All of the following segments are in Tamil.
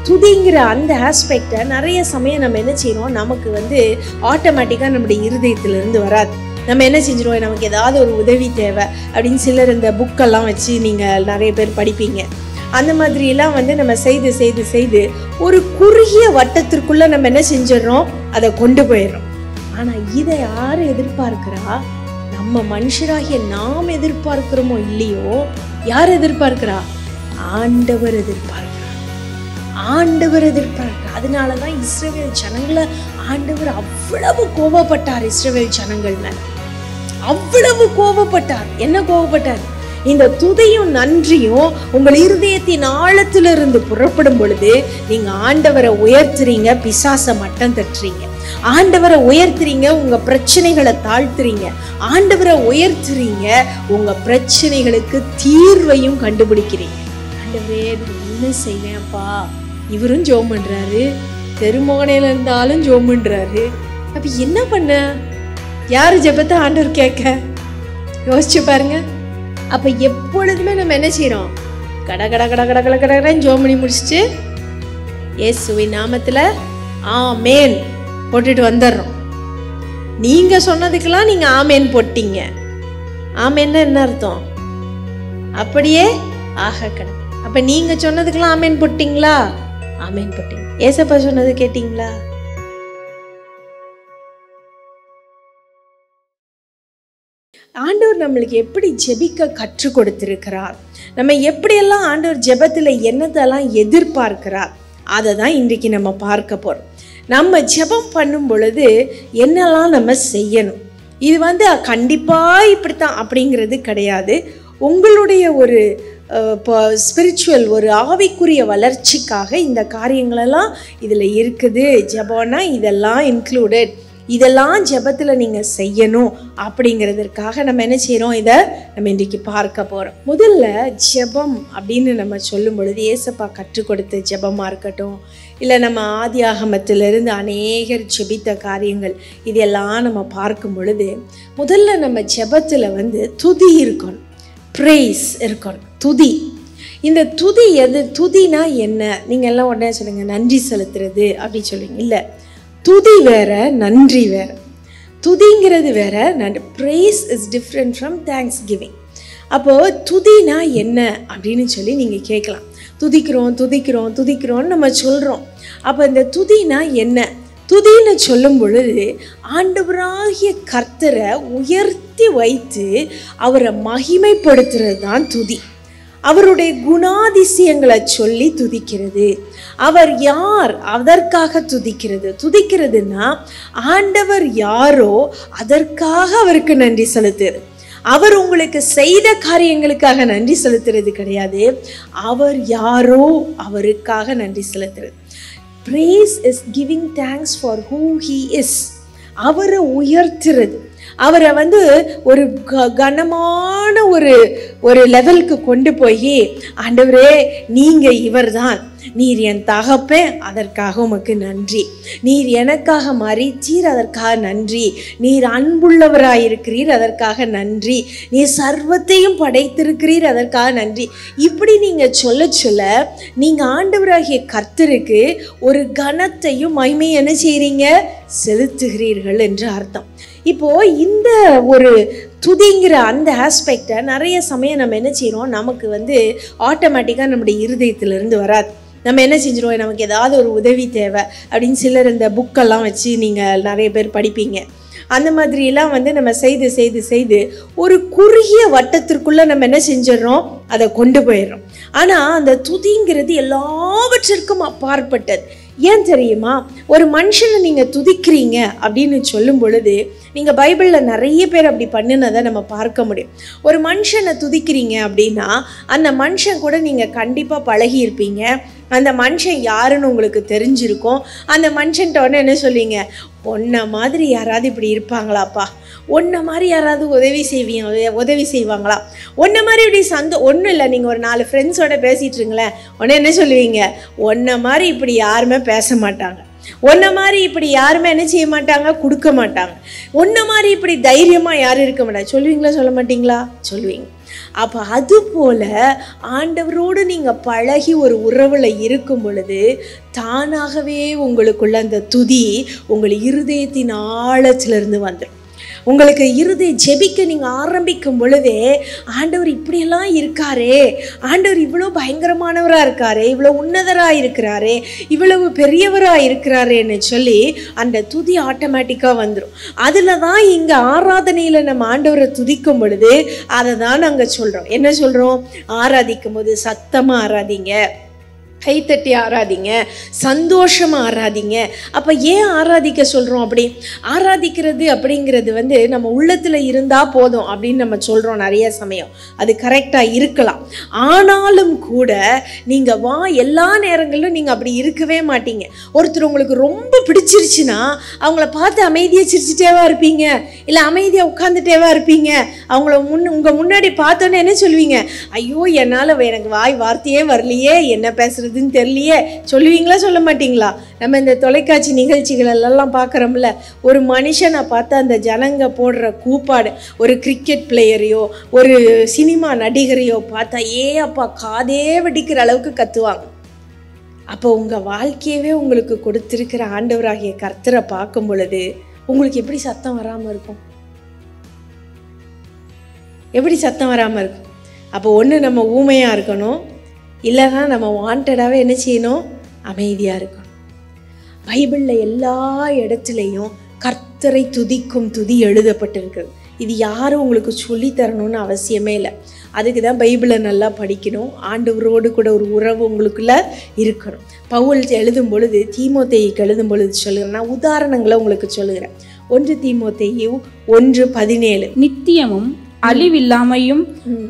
துதிங்கிற அந்த ஆஸ்பெக்டை நிறைய சமயம் நம்ம என்ன செய்யறோம், நமக்கு ஆட்டோமேட்டிக்காக நம்முடைய இருதயத்திலிருந்து வராது. நம்ம என்ன செஞ்சிருவோம், நமக்கு ஏதாவது ஒரு உதவி தேவை அப்படின்னு சிலர் இந்த புக்கெல்லாம் வச்சு நீங்கள் நிறைய பேர் படிப்பீங்க. அந்த மாதிரிலாம் நம்ம செய்து செய்து செய்து ஒரு குறுகிய வட்டத்திற்குள்ள நம்ம என்ன செஞ்சிடறோம், அதை கொண்டு போயிடுறோம். ஆனால் இதை யார் எதிர்பார்க்கிறா? நம்ம மனுஷராகிய நாம் எதிர்பார்க்கிறோமோ இல்லையோ, யார் எதிர்பார்க்கிறா? ஆண்டவர் எதிர்பார்க்கிறார். ஆண்டவர் எதிர்பார்க்கிறார். அதனாலதான் இஸ்ரவேல் ஜனங்களை ஆண்டவர் அவ்வளவு கோபப்பட்டார். இஸ்ரவேல் ஜனங்கள் மேல அவ்வளவு கோபப்பட்டார். என்ன கோபப்பட்டார்? இந்த துதியும் நன்றியும் உங்கள் இருதயத்தின் ஆழத்திலிருந்து புறப்படும் பொழுது நீங்க ஆண்டவரை உயர்த்துறீங்க, பிசாசை மட்டம் தட்டுறீங்க. ஆண்டவரை உயர்த்துறீங்க, உங்க பிரச்சனைகளை தாழ்த்துறீங்க. ஆண்டவரை உயர்த்துறீங்க, உங்க பிரச்சனைகளுக்கு தீர்வையும் கண்டுபிடிக்கிறீங்க. ஆண்டவரே என்ன செய்வேன்ப்பா? இவரும் ஜோம் பண்றாரு, தெருமோகனையில இருந்தாலும் ஜோம் பண்றாரு. அப்ப என்ன பண்ண? யாரு ஜெபத்தை ஆண்டவர் கேட்க? யோசிச்சு பாருங்க. அப்ப எப்பொழுதுமே நம்ம என்ன செய்யறோம், கட கட கட கட கட கடன்னு ஜோம் பண்ணி முடிச்சுட்டு இயேசுவின் நாமத்துல ஆமேன் போட்டுட்டு வந்துடுறோம். நீங்க சொன்னதுக்கெல்லாம் நீங்க ஆமேன் போட்டீங்க. ஆமேன்னா என்ன அர்த்தம்? அப்படியே ஆக கடை. அப்ப நீங்க சொன்னதுக்கெல்லாம் ஆமேன் போட்டீங்களா? ஆமேன் போட்டீங்க. ஏசப்பா சொன்னது கேட்டீங்களா? ஆண்டவர் நம்மளுக்கு எப்படி ஜெபிக்க கற்றுக் கொடுத்திருக்கிறார், நம்ம எப்படியெல்லாம் ஆண்டவர் ஜெபத்துல என்னதெல்லாம் எதிர்பார்க்கிறார், அதை தான் இன்றைக்கு நம்ம பார்க்க போறோம். நம்ம ஜெபம் பண்ணும் பொழுது என்னெல்லாம் நம்ம செய்யணும், இது கண்டிப்பா இப்படித்தான் அப்படிங்கிறது கிடையாது. உங்களுடைய ஒரு ஸ்பிரிச்சுவல் ஒரு ஆவிக்குரிய வளர்ச்சிக்காக இந்த காரியங்களெல்லாம் இதில் இருக்குது. ஜெபம்னா இதெல்லாம் இன்க்ளூடட், இதெல்லாம் ஜெபத்தில் நீங்கள் செய்யணும் அப்படிங்கிறதுக்காக நம்ம என்ன செய்கிறோம், இதை நம்ம இன்றைக்கி பார்க்க போகிறோம். முதல்ல ஜெபம் அப்படின்னு நம்ம சொல்லும் பொழுது ஏசப்பா கற்றுக் கொடுத்த ஜெபமாக இருக்கட்டும், இல்லை நம்ம ஆதியாகமத்திலிருந்து அநேகர் ஜெபித்த காரியங்கள், இதெல்லாம் நம்ம பார்க்கும் பொழுது முதல்ல நம்ம ஜெபத்தில் துதி இருக்கணும், ப்ரைஸ் இருக்கணும். துதி, இந்த துதி எது? துதினா என்ன? நீங்கள் எல்லாம் உடனே சொல்லுங்க நன்றி செலுத்துறது அப்படி சொல்லுவீங்க. இல்லை, துதி வேற, நன்றி வேற. துதிங்கிறது வேற, நன்றி. Praise is different from thanks giving. அப்போது துதினா என்ன அப்படின்னு சொல்லி நீங்கள் கேட்கலாம். துதிக்கிறோம் துதிக்கிறோம் துதிக்கிறோன்னு நம்ம சொல்கிறோம். அப்போ இந்த துதினா என்ன? துதின்னு சொல்லும் பொழுது ஆண்டவராகிய கர்த்தரை உயர்த்தி வைத்து அவரை மகிமைப்படுத்துறது தான் துதி. அவருடைய குணாதிசயங்களை சொல்லி துதிக்கிறது. அவர் யார் அதற்காக துதிக்கிறது. துதிக்கிறதுனா ஆண்டவர் யாரோ அதற்காக அவருக்கு நன்றி செலுத்துறது. அவர் உங்களுக்கு செய்த காரியங்களுக்காக நன்றி செலுத்துறது கிடையாது, அவர் யாரோ அவருக்காக நன்றி செலுத்துறது. Praise is giving thanks for who he is. அவரை உயர்த்துறது, அவரை ஒரு கனமான ஒரு லெவலுக்கு கொண்டு போய் ஆண்டவரே நீங்க இவர்தான், நீர் என் தகப்பேன், அதற்காக உமக்கு நன்றி. நீர் எனக்காக மரித்தீர், அதற்காக நன்றி. நீர் அன்புள்ளவராயிருக்கிறீர், அதற்காக நன்றி. நீர் சர்வத்தையும் படைத்திருக்கிறீர், அதற்காக நன்றி. இப்படி நீங்க சொல்ல சொல்ல நீங்க ஆண்டவராகிய கர்த்தருக்கு ஒரு கனத்தையும் மகிமையும் என்ன செய்றீங்க, செலுத்துகிறீர்கள் என்று அர்த்தம். இப்போ இந்த ஒரு துதிங்கிற அந்த ஆஸ்பெக்டை நிறைய சமயம் நம்ம என்ன செய்யறோம், நமக்கு ஆட்டோமேட்டிக்காக நம்முடைய இருதயத்திலிருந்து வராது. நம்ம என்ன செஞ்சிருவோம், நமக்கு ஏதாவது ஒரு உதவி தேவை அப்படின்னு சிலர் இந்த புக்கெல்லாம் வச்சு நீங்கள் நிறைய பேர் படிப்பீங்க. அந்த மாதிரிலாம் நம்ம செய்து செய்து செய்து ஒரு குறுகிய வட்டத்திற்குள்ளே நம்ம என்ன செஞ்சிடறோம், அதை கொண்டு போயிடுறோம். ஆனால் அந்த துதிங்கிறது எல்லாவற்றிற்கும் அப்பாற்பட்டது. ஏன் தெரியுமா? ஒரு மனுஷனை நீங்கள் துதிக்கிறீங்க அப்படின்னு சொல்லும் பொழுது நீங்கள் பைபிளில் நிறைய பேர் அப்படி பண்ணினதை நம்ம பார்க்க முடியும். ஒரு மனுஷனை துதிக்கிறீங்க அப்படின்னா அந்த மனுஷன் கூட நீங்கள் கண்டிப்பாக பழகி இருப்பீங்க. அந்த மனுஷன் யாருன்னு உங்களுக்கு தெரிஞ்சிருக்கும். அந்த மனுஷன்ட்ட உடனே என்ன சொல்வீங்க, உன்னை மாதிரி யாராவது இப்படி இருப்பாங்களாப்பா, உன்னை மாதிரி யாராவது உதவி செய்வாங்களா, உன்னை மாதிரி இப்படி ஒன்றும் இல்லை. நீங்கள் ஒரு 4 ஃப்ரெண்ட்ஸோட பேசிகிட்டு இருங்களேன், உடனே என்ன சொல்லுவீங்க, உன்னை மாதிரி இப்படி யாருமே பேச மாட்டாங்க. உன்ன மாதிரி இப்படி யாருமே என்ன செய்ய மாட்டாங்க, கொடுக்க மாட்டாங்க. உன்ன மாதிரி இப்படி தைரியமாக யாரும் இருக்க மாட்டாங்க. சொல்லுவீங்களா, சொல்ல மாட்டீங்களா? சொல்லுவீங்க. அப்போ அது போல் ஆண்டவரோடு நீங்கள் பழகி ஒரு உறவில் இருக்கும் பொழுது தானாகவே உங்களுக்குள்ள அந்த துதி உங்கள் இருதயத்தின் ஆழத்திலிருந்து வந்துடும். உங்களுக்கு இருதய ஜெபிக்க நீங்கள் ஆரம்பிக்கும் பொழுதே ஆண்டவர் இப்படியெல்லாம் இருக்காரே, ஆண்டவர் இவ்வளோ பயங்கரமானவராக இருக்காரே, இவ்வளோ உன்னதராக இருக்கிறாரே, இவ்வளவு பெரியவராக இருக்கிறாரேன்னு சொல்லி அந்த துதி ஆட்டோமேட்டிக்காக வந்துடும். அதில் தான் இங்கே ஆராதனையில் நம்ம ஆண்டவரை துதிக்கும் பொழுது அதை தான் நாங்கள் சொல்கிறோம். என்ன சொல்கிறோம்? ஆராதிக்கும் போது சத்தமாக ஆராதிங்க, கைத்தட்டி ஆராதிங்க, சந்தோஷமாக ஆராதிங்க. அப்போ ஏன் ஆராதிக்க சொல்கிறோம்? அப்படி ஆராதிக்கிறது அப்படிங்கிறது நம்ம உள்ளத்தில் இருந்தால் போதும் அப்படின்னு நம்ம சொல்கிறோம் நிறைய சமயம். அது கரெக்டாக இருக்கலாம். ஆனாலும் கூட நீங்கள் எல்லா நேரங்களிலும் நீங்கள் அப்படி இருக்கவே மாட்டீங்க. ஒருத்தர் உங்களுக்கு ரொம்ப பிடிச்சிருச்சுன்னா அவங்கள பார்த்து அமைதியாக சிரிச்சுட்டேவா இருப்பீங்க, இல்லை அமைதியாக உட்காந்துட்டேவா இருப்பீங்க. அவங்கள உங்கள் முன்னாடி பார்த்தோன்னே என்ன சொல்லுவீங்க? ஐயோ, என்னால் எனக்கு வார்த்தையே வரலையே, என்ன பேசுறது தெரியலையே சொல்லுவீங்களா, சொல்ல மாட்டீங்களா? நம்ம இந்த தொலைக்காட்சி நிகழ்ச்சிகள் எல்லாம் பார்க்குறோம்ல, ஒரு மனுஷனை பார்த்தா அந்த ஜனங்க போடுற கூப்பாடு, ஒரு கிரிக்கெட் பிளேயரையோ ஒரு சினிமா நடிகரையோ பார்த்தா அப்பா காதே வெடிக்கிற அளவுக்கு கத்துவாங்க. அப்போ உங்கள் வாழ்க்கையவே உங்களுக்கு கொடுத்திருக்கிற ஆண்டவராகிய கர்த்தரை பார்க்கும் பொழுது உங்களுக்கு எப்படி சத்தம் வராமல் இருக்கும்? எப்படி சத்தம் வராமல் இருக்கும்? அப்போ ஒன்று நம்ம ஊமையாக இருக்கணும், இல்லைன்னா நம்ம வாண்டடாகவே என்ன செய்யணும்? அமைதியாக இருக்கணும். பைபிளில் எல்லா இடத்துலையும் கர்த்தரை துதிக்கும் துதி எழுதப்பட்டிருக்குது. இது யாரும் உங்களுக்கு சொல்லித்தரணும்னு அவசியமே இல்லை. அதுக்கு தான் பைபிளை நல்லா படிக்கணும், ஆண்டவரோடு கூட ஒரு உறவு உங்களுக்குள்ள இருக்கணும். பவுல் எழுதும் பொழுது, தீமோத்தேயுக்கு எழுதும் பொழுது சொல்லுகிறேன், நான் உதாரணங்களை உங்களுக்கு சொல்லுகிறேன். 1 தீமோத்தேயு 1:17 நித்தியமும் அழிவில்லாமையும்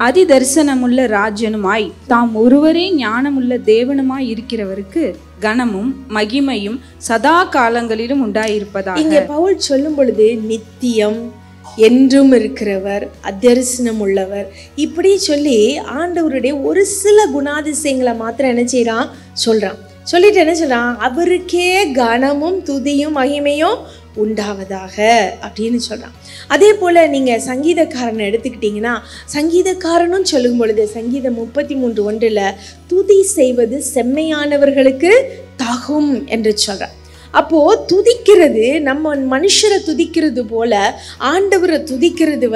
அதி தரிசனமுள்ள ராஜனுமாய் தாம் ஒருவரே ஞானமுள்ள தேவனுமாய் இருக்கிறவருக்கு கனமும் மகிமையும் சதா காலங்களிலும் உண்டாயிருப்பதாக. இங்க பவுல் சொல்லும் பொழுது நித்தியம், என்றும் இருக்கிறவர், அதரிசனம் உள்ளவர், இப்படி சொல்லி ஆண்டவருடைய ஒரு சில குணாதிசயங்களை மாத்திரம் என்ன செய்யறான்? சொல்றான். சொல்லிட்டு என்ன சொல்றான்? அவருக்கே கனமும் துதியும் மகிமையும் உண்டாவதாக அப்படின்னு சொல்கிறான். அதே போல் நீங்கள் சங்கீதக்காரனை எடுத்துக்கிட்டிங்கன்னா, சங்கீதக்காரனும் சொல்லும் பொழுது சங்கீதம் 33:1 துதி செய்வது செம்மையானவர்களுக்கு தகும் என்று சொல்கிறார். அப்போது துதிக்கிறது, நம்ம மனுஷரை துதிக்கிறது போல ஆண்டவரை துதிக்கிறது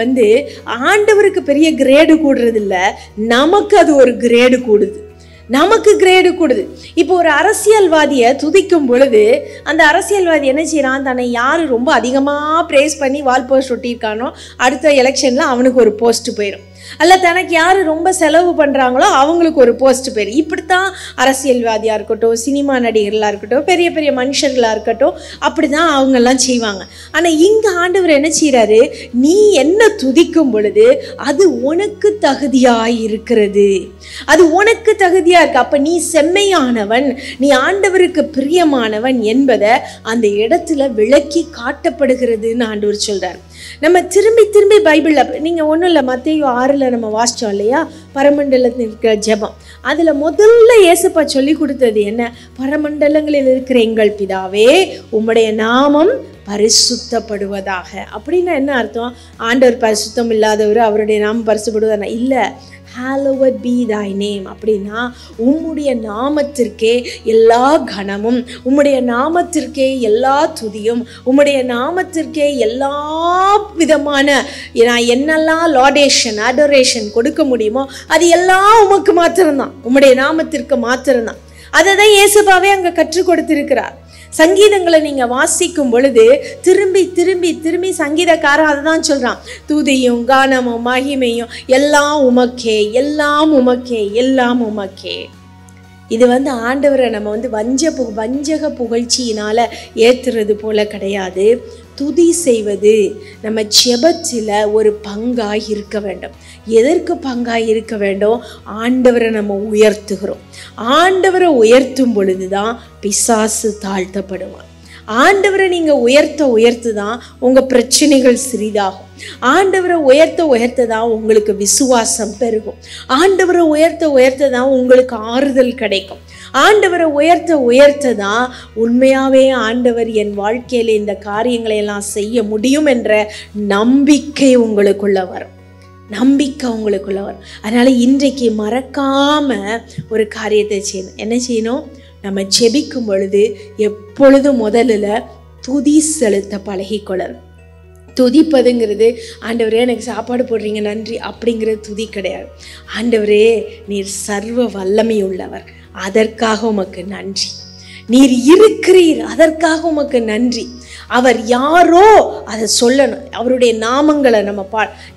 ஆண்டவருக்கு பெரிய கிரேடு கூடுறது இல்லை, நமக்கு அது ஒரு கிரேடு கூடுது, நமக்கு கிரேடு கொடுது. இப்போ ஒரு அரசியல்வாதியை துதிக்கும் பொழுது அந்த அரசியல்வாதி என்ன செய்யறான்? தன்னை யார் ரொம்ப அதிகமாக ப்ரேஸ் பண்ணி வால் போஸ்ட் ஒட்டியிருக்கானோ அடுத்த எலெக்ஷனில் அவனுக்கு ஒரு போஸ்ட் போயிடும். அல்ல தனக்கு யார் ரொம்ப செலவு பண்ணுறாங்களோ அவங்களுக்கு ஒரு போஸ்ட் பேர். இப்படித்தான் அரசியல்வாதியாக இருக்கட்டும், சினிமா நடிகர்களாக இருக்கட்டும், பெரிய பெரிய மனுஷர்களாக இருக்கட்டும், அப்படி தான் அவங்கெல்லாம் செய்வாங்க. ஆனால் இங்கே ஆண்டவர் என்ன செய்கிறாரு? நீ என்ன துதிக்கும் பொழுது அது உனக்கு தகுதியாக இருக்கிறது, அது உனக்கு தகுதியாக இருக்கு. அப்போ நீ செம்மையானவன், நீ ஆண்டவருக்கு பிரியமானவன் என்பதை அந்த இடத்துல விளக்கி காட்டப்படுகிறதுன்னு ஆண்டவர் சொல்கிறார். நம்ம திரும்பி திரும்பி பைபிளில் நீங்கள் ஒன்றும் இல்லை, மத்தேயு 6 நம்ம வாசித்தோம் இல்லையா, பரமண்டலத்தில் இருக்கிற ஜெபம். அதில் முதல்ல இயேசுப்பா சொல்லி கொடுத்தது என்ன? பரமண்டலங்களில் இருக்கிற எங்கள் பிதாவே உம்முடைய நாமம் பரிசுத்தப்படுவதாக. அப்படின்னா என்ன அர்த்தம்? ஆண்டவர் பரிசுத்தம் இல்லாதவர், அவருடைய நாமம் பரிசுப்படுவதா? இல்லை, hallowed be thy name. அப்படின்னா உம்முடைய நாமத்திற்கே எல்லா கனமும், உம்முடைய நாமத்திற்கே எல்லா துதியும், உம்முடைய நாமத்திற்கே எல்லா விதமான நான் என்னெல்லாம் லாடேஷன் அடோரேஷன் கொடுக்க முடியுமோ அது எல்லாம் உமக்கு மாத்திரம்தான், உம்முடைய நாமத்திற்கு மாத்திரம்தான். அதை தான் இயேசுபாவே அங்கே கற்றுக் கொடுத்திருக்கிறார். சங்கீதங்களை நீங்கள் வாசிக்கும் பொழுது திரும்பி திரும்பி திரும்பி சங்கீதக்காரன் அதை தான் சொல்கிறான், துதியும் கானமும் மகிமையும் எல்லாம் உமக்கே, எல்லாம் உமக்கே, எல்லாம் உமக்கே. இது ஆண்டவரை நம்ம வஞ்சக புகழ்ச்சியினால் ஏற்றுறது போல கிடையாது. துதி செய்வது நம்ம ஜெபத்தில் ஒரு பங்காக இருக்க வேண்டும். எதற்கு பங்காக இருக்க வேண்டும்? ஆண்டவரை நம்ம உயர்த்துகிறோம். ஆண்டவரை உயர்த்தும் பொழுது தான் பிசாசு தாழ்த்தப்படுவான். ஆண்டவரை நீங்கள் உயர்த்து தான் உங்கள் பிரச்சனைகள் சிறிதாகும். ஆண்டவரை உயர்த்த தான் உங்களுக்கு விசுவாசம் பெருகும். ஆண்டவரை உயர்த்த தான் உங்களுக்கு ஆறுதல் கிடைக்கும். ஆண்டவரை உயர்த்த தான் உண்மையாகவே ஆண்டவர் என் வாழ்க்கையில் இந்த காரியங்களை எல்லாம் செய்ய முடியும் என்ற நம்பிக்கை உங்களுக்குள்ள வரும். அதனால் இன்றைக்கு மறக்காம ஒரு காரியத்தை செய்யணும். என்ன செய்யணும்? நம்ம ஜெபிக்கும் பொழுது எப்பொழுதும் முதல்ல துதி செலுத்த பழகிக்கொள்ளணும். துதிப்பதுங்கிறது ஆண்டவரே எனக்கு சாப்பாடு போடுறீங்க நன்றி அப்படிங்கிறது துதி கிடையாது. ஆண்டவரே நீர் சர்வ வல்லமை உள்ளவர், அதற்காக உமக்கு நன்றி. நீர் இருக்கிறீர், அதற்காக உமக்கு நன்றி. அவர் யாரோ அதை சொல்லணும். அவருடைய நாமங்களை நம்ம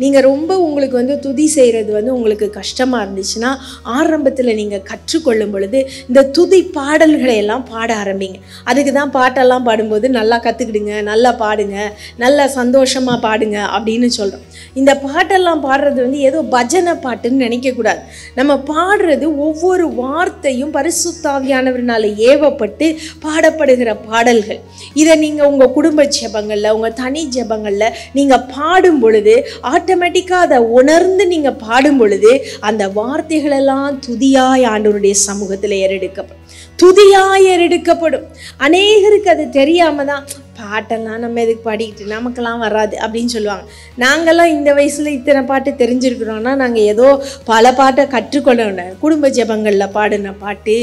நீங்கள் ரொம்ப உங்களுக்கு துதி செய்கிறது உங்களுக்கு கஷ்டமாக இருந்துச்சுன்னா ஆரம்பத்தில் நீங்கள் கற்றுக்கொள்ளும் பொழுது இந்த துதி பாடல்களை எல்லாம் பாட ஆரம்பிங்க. அதுக்கு தான் பாட்டெல்லாம் பாடும்போது நல்லா கற்றுக்கிடுங்க, நல்லா பாடுங்க, நல்லா சந்தோஷமாக பாடுங்க அப்படின்னு சொல்கிறோம். இந்த பாட்டெல்லாம் பாடுறது ஏதோ பஜனை பாட்டுன்னு நினைக்கக்கூடாது. நம்ம பாடுறது ஒவ்வொரு வார்த்தையும் பரிசுத்தாவியானவர்னால ஏவப்பட்டு பாடப்படுகிற பாடல்கள். இதை நீங்கள் உங்கள் குடும்ப ஜெபங்களில், உங்கள் தனி ஜெபங்களில் நீங்கள் பாடும் பொழுது ஆட்டோமேட்டிக்காக அதை உணர்ந்து நீங்கள் பாடும் பொழுது அந்த வார்த்தைகளெல்லாம் துதியாய் ஆண்டவருடைய சமூகத்தில் ஏறெடுக்கப்படும். அநேகருக்கு அது தெரியாம தான் பாட்டெல்லாம் நம்ம எதுக்கு பாடிக்கிட்டு, நமக்கெல்லாம் வராது அப்படின்னு சொல்லுவாங்க. நாங்கள்லாம் இந்த வயசில் இத்தனை பாட்டு தெரிஞ்சிருக்கிறோன்னா நாங்கள் ஏதோ பல பாட்டை கற்றுக்கொள்ளணும். குடும்ப ஜெபங்களில் பாடின பாட்டு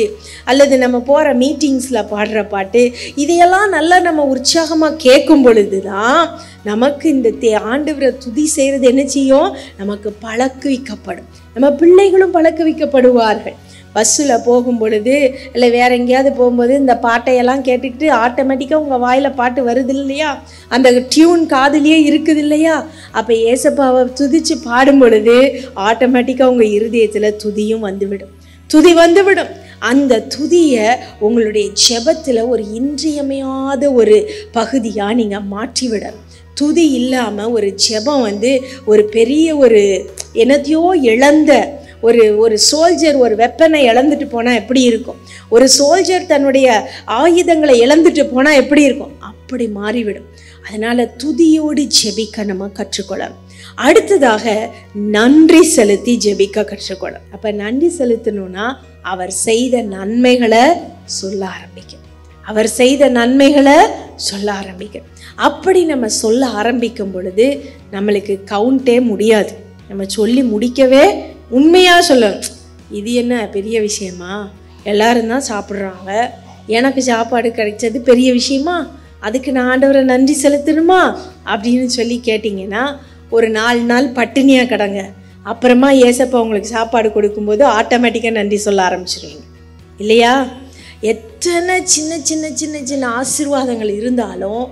அல்லது நம்ம போகிற மீட்டிங்ஸில் பாடுற பாட்டு, இதையெல்லாம் நல்லா நம்ம உற்சாகமாக கேட்கும் பொழுது தான் நமக்கு இந்த ஆண்டவரை துதி செய்கிறது என்ன செய்யும்? நமக்கு பழக்குவிக்கப்படும். நம்ம பிள்ளைகளும் பழக்குவிக்கப்படுவார்கள். பஸ்ஸில் போகும் பொழுது இல்லை வேற எங்கேயாவது போகும்போது இந்த பாட்டையெல்லாம் கேட்டுக்கிட்டு ஆட்டோமேட்டிக்காக உங்கள் வாயில் பாட்டு வருது இல்லையா? அந்த டியூன் காதுலேயே இருக்குது இல்லையா? அப்போ ஏசப்பாவை துதித்து பாடும் பொழுது ஆட்டோமேட்டிக்காக உங்கள் இருதயத்தில் துதி வந்துவிடும். அந்த துதியை உங்களுடைய ஜெபத்தில் ஒரு இன்றியமையாத ஒரு பகுதியாக நீங்கள் மாற்றிவிடணும். துதி இல்லாமல் ஒரு ஜெபம் ஒரு பெரிய ஒரு என்னத்தையோ இழந்த ஒரு சோல்ஜர் ஒரு வெப்பனை இழந்துட்டு போனால் எப்படி இருக்கும்? ஒரு சோல்ஜர் தன்னுடைய ஆயுதங்களை இழந்துட்டு போனால் எப்படி இருக்கும்? அப்படி மாறிவிடும். அதனால் துதியோடு ஜெபிக்க நம்ம கற்றுக்கொள்ளணும். அடுத்ததாக நன்றி செலுத்தி ஜெபிக்க கற்றுக்கொள்ளணும். அப்போ நன்றி செலுத்தணும்னா அவர் செய்த நன்மைகளை சொல்ல ஆரம்பிக்கணும். அப்படி நம்ம சொல்ல ஆரம்பிக்கும் பொழுது நம்மளுக்கு கவுண்டே முடியாது. நம்ம சொல்லி முடிக்கவே உண்மையாக சொல்லணும். இது என்ன பெரிய விஷயமா? எல்லாரும் தான் சாப்பிட்றாங்க, எனக்கு சாப்பாடு கிடைச்சது பெரிய விஷயமா? அதுக்கு நான் ஆண்டவரை நன்றி செலுத்தணுமா அப்படின்னு சொல்லி கேட்டிங்கன்னா ஒரு 4 நாள் பட்டினியாக கிடங்க. அப்புறமா ஏசப்பா உங்களுக்கு சாப்பாடு கொடுக்கும்போது ஆட்டோமேட்டிக்காக நன்றி சொல்ல ஆரம்பிச்சிருவீங்க இல்லையா? எத்தனை சின்ன சின்ன சின்ன சின்ன ஆசீர்வாதங்கள் இருந்தாலும்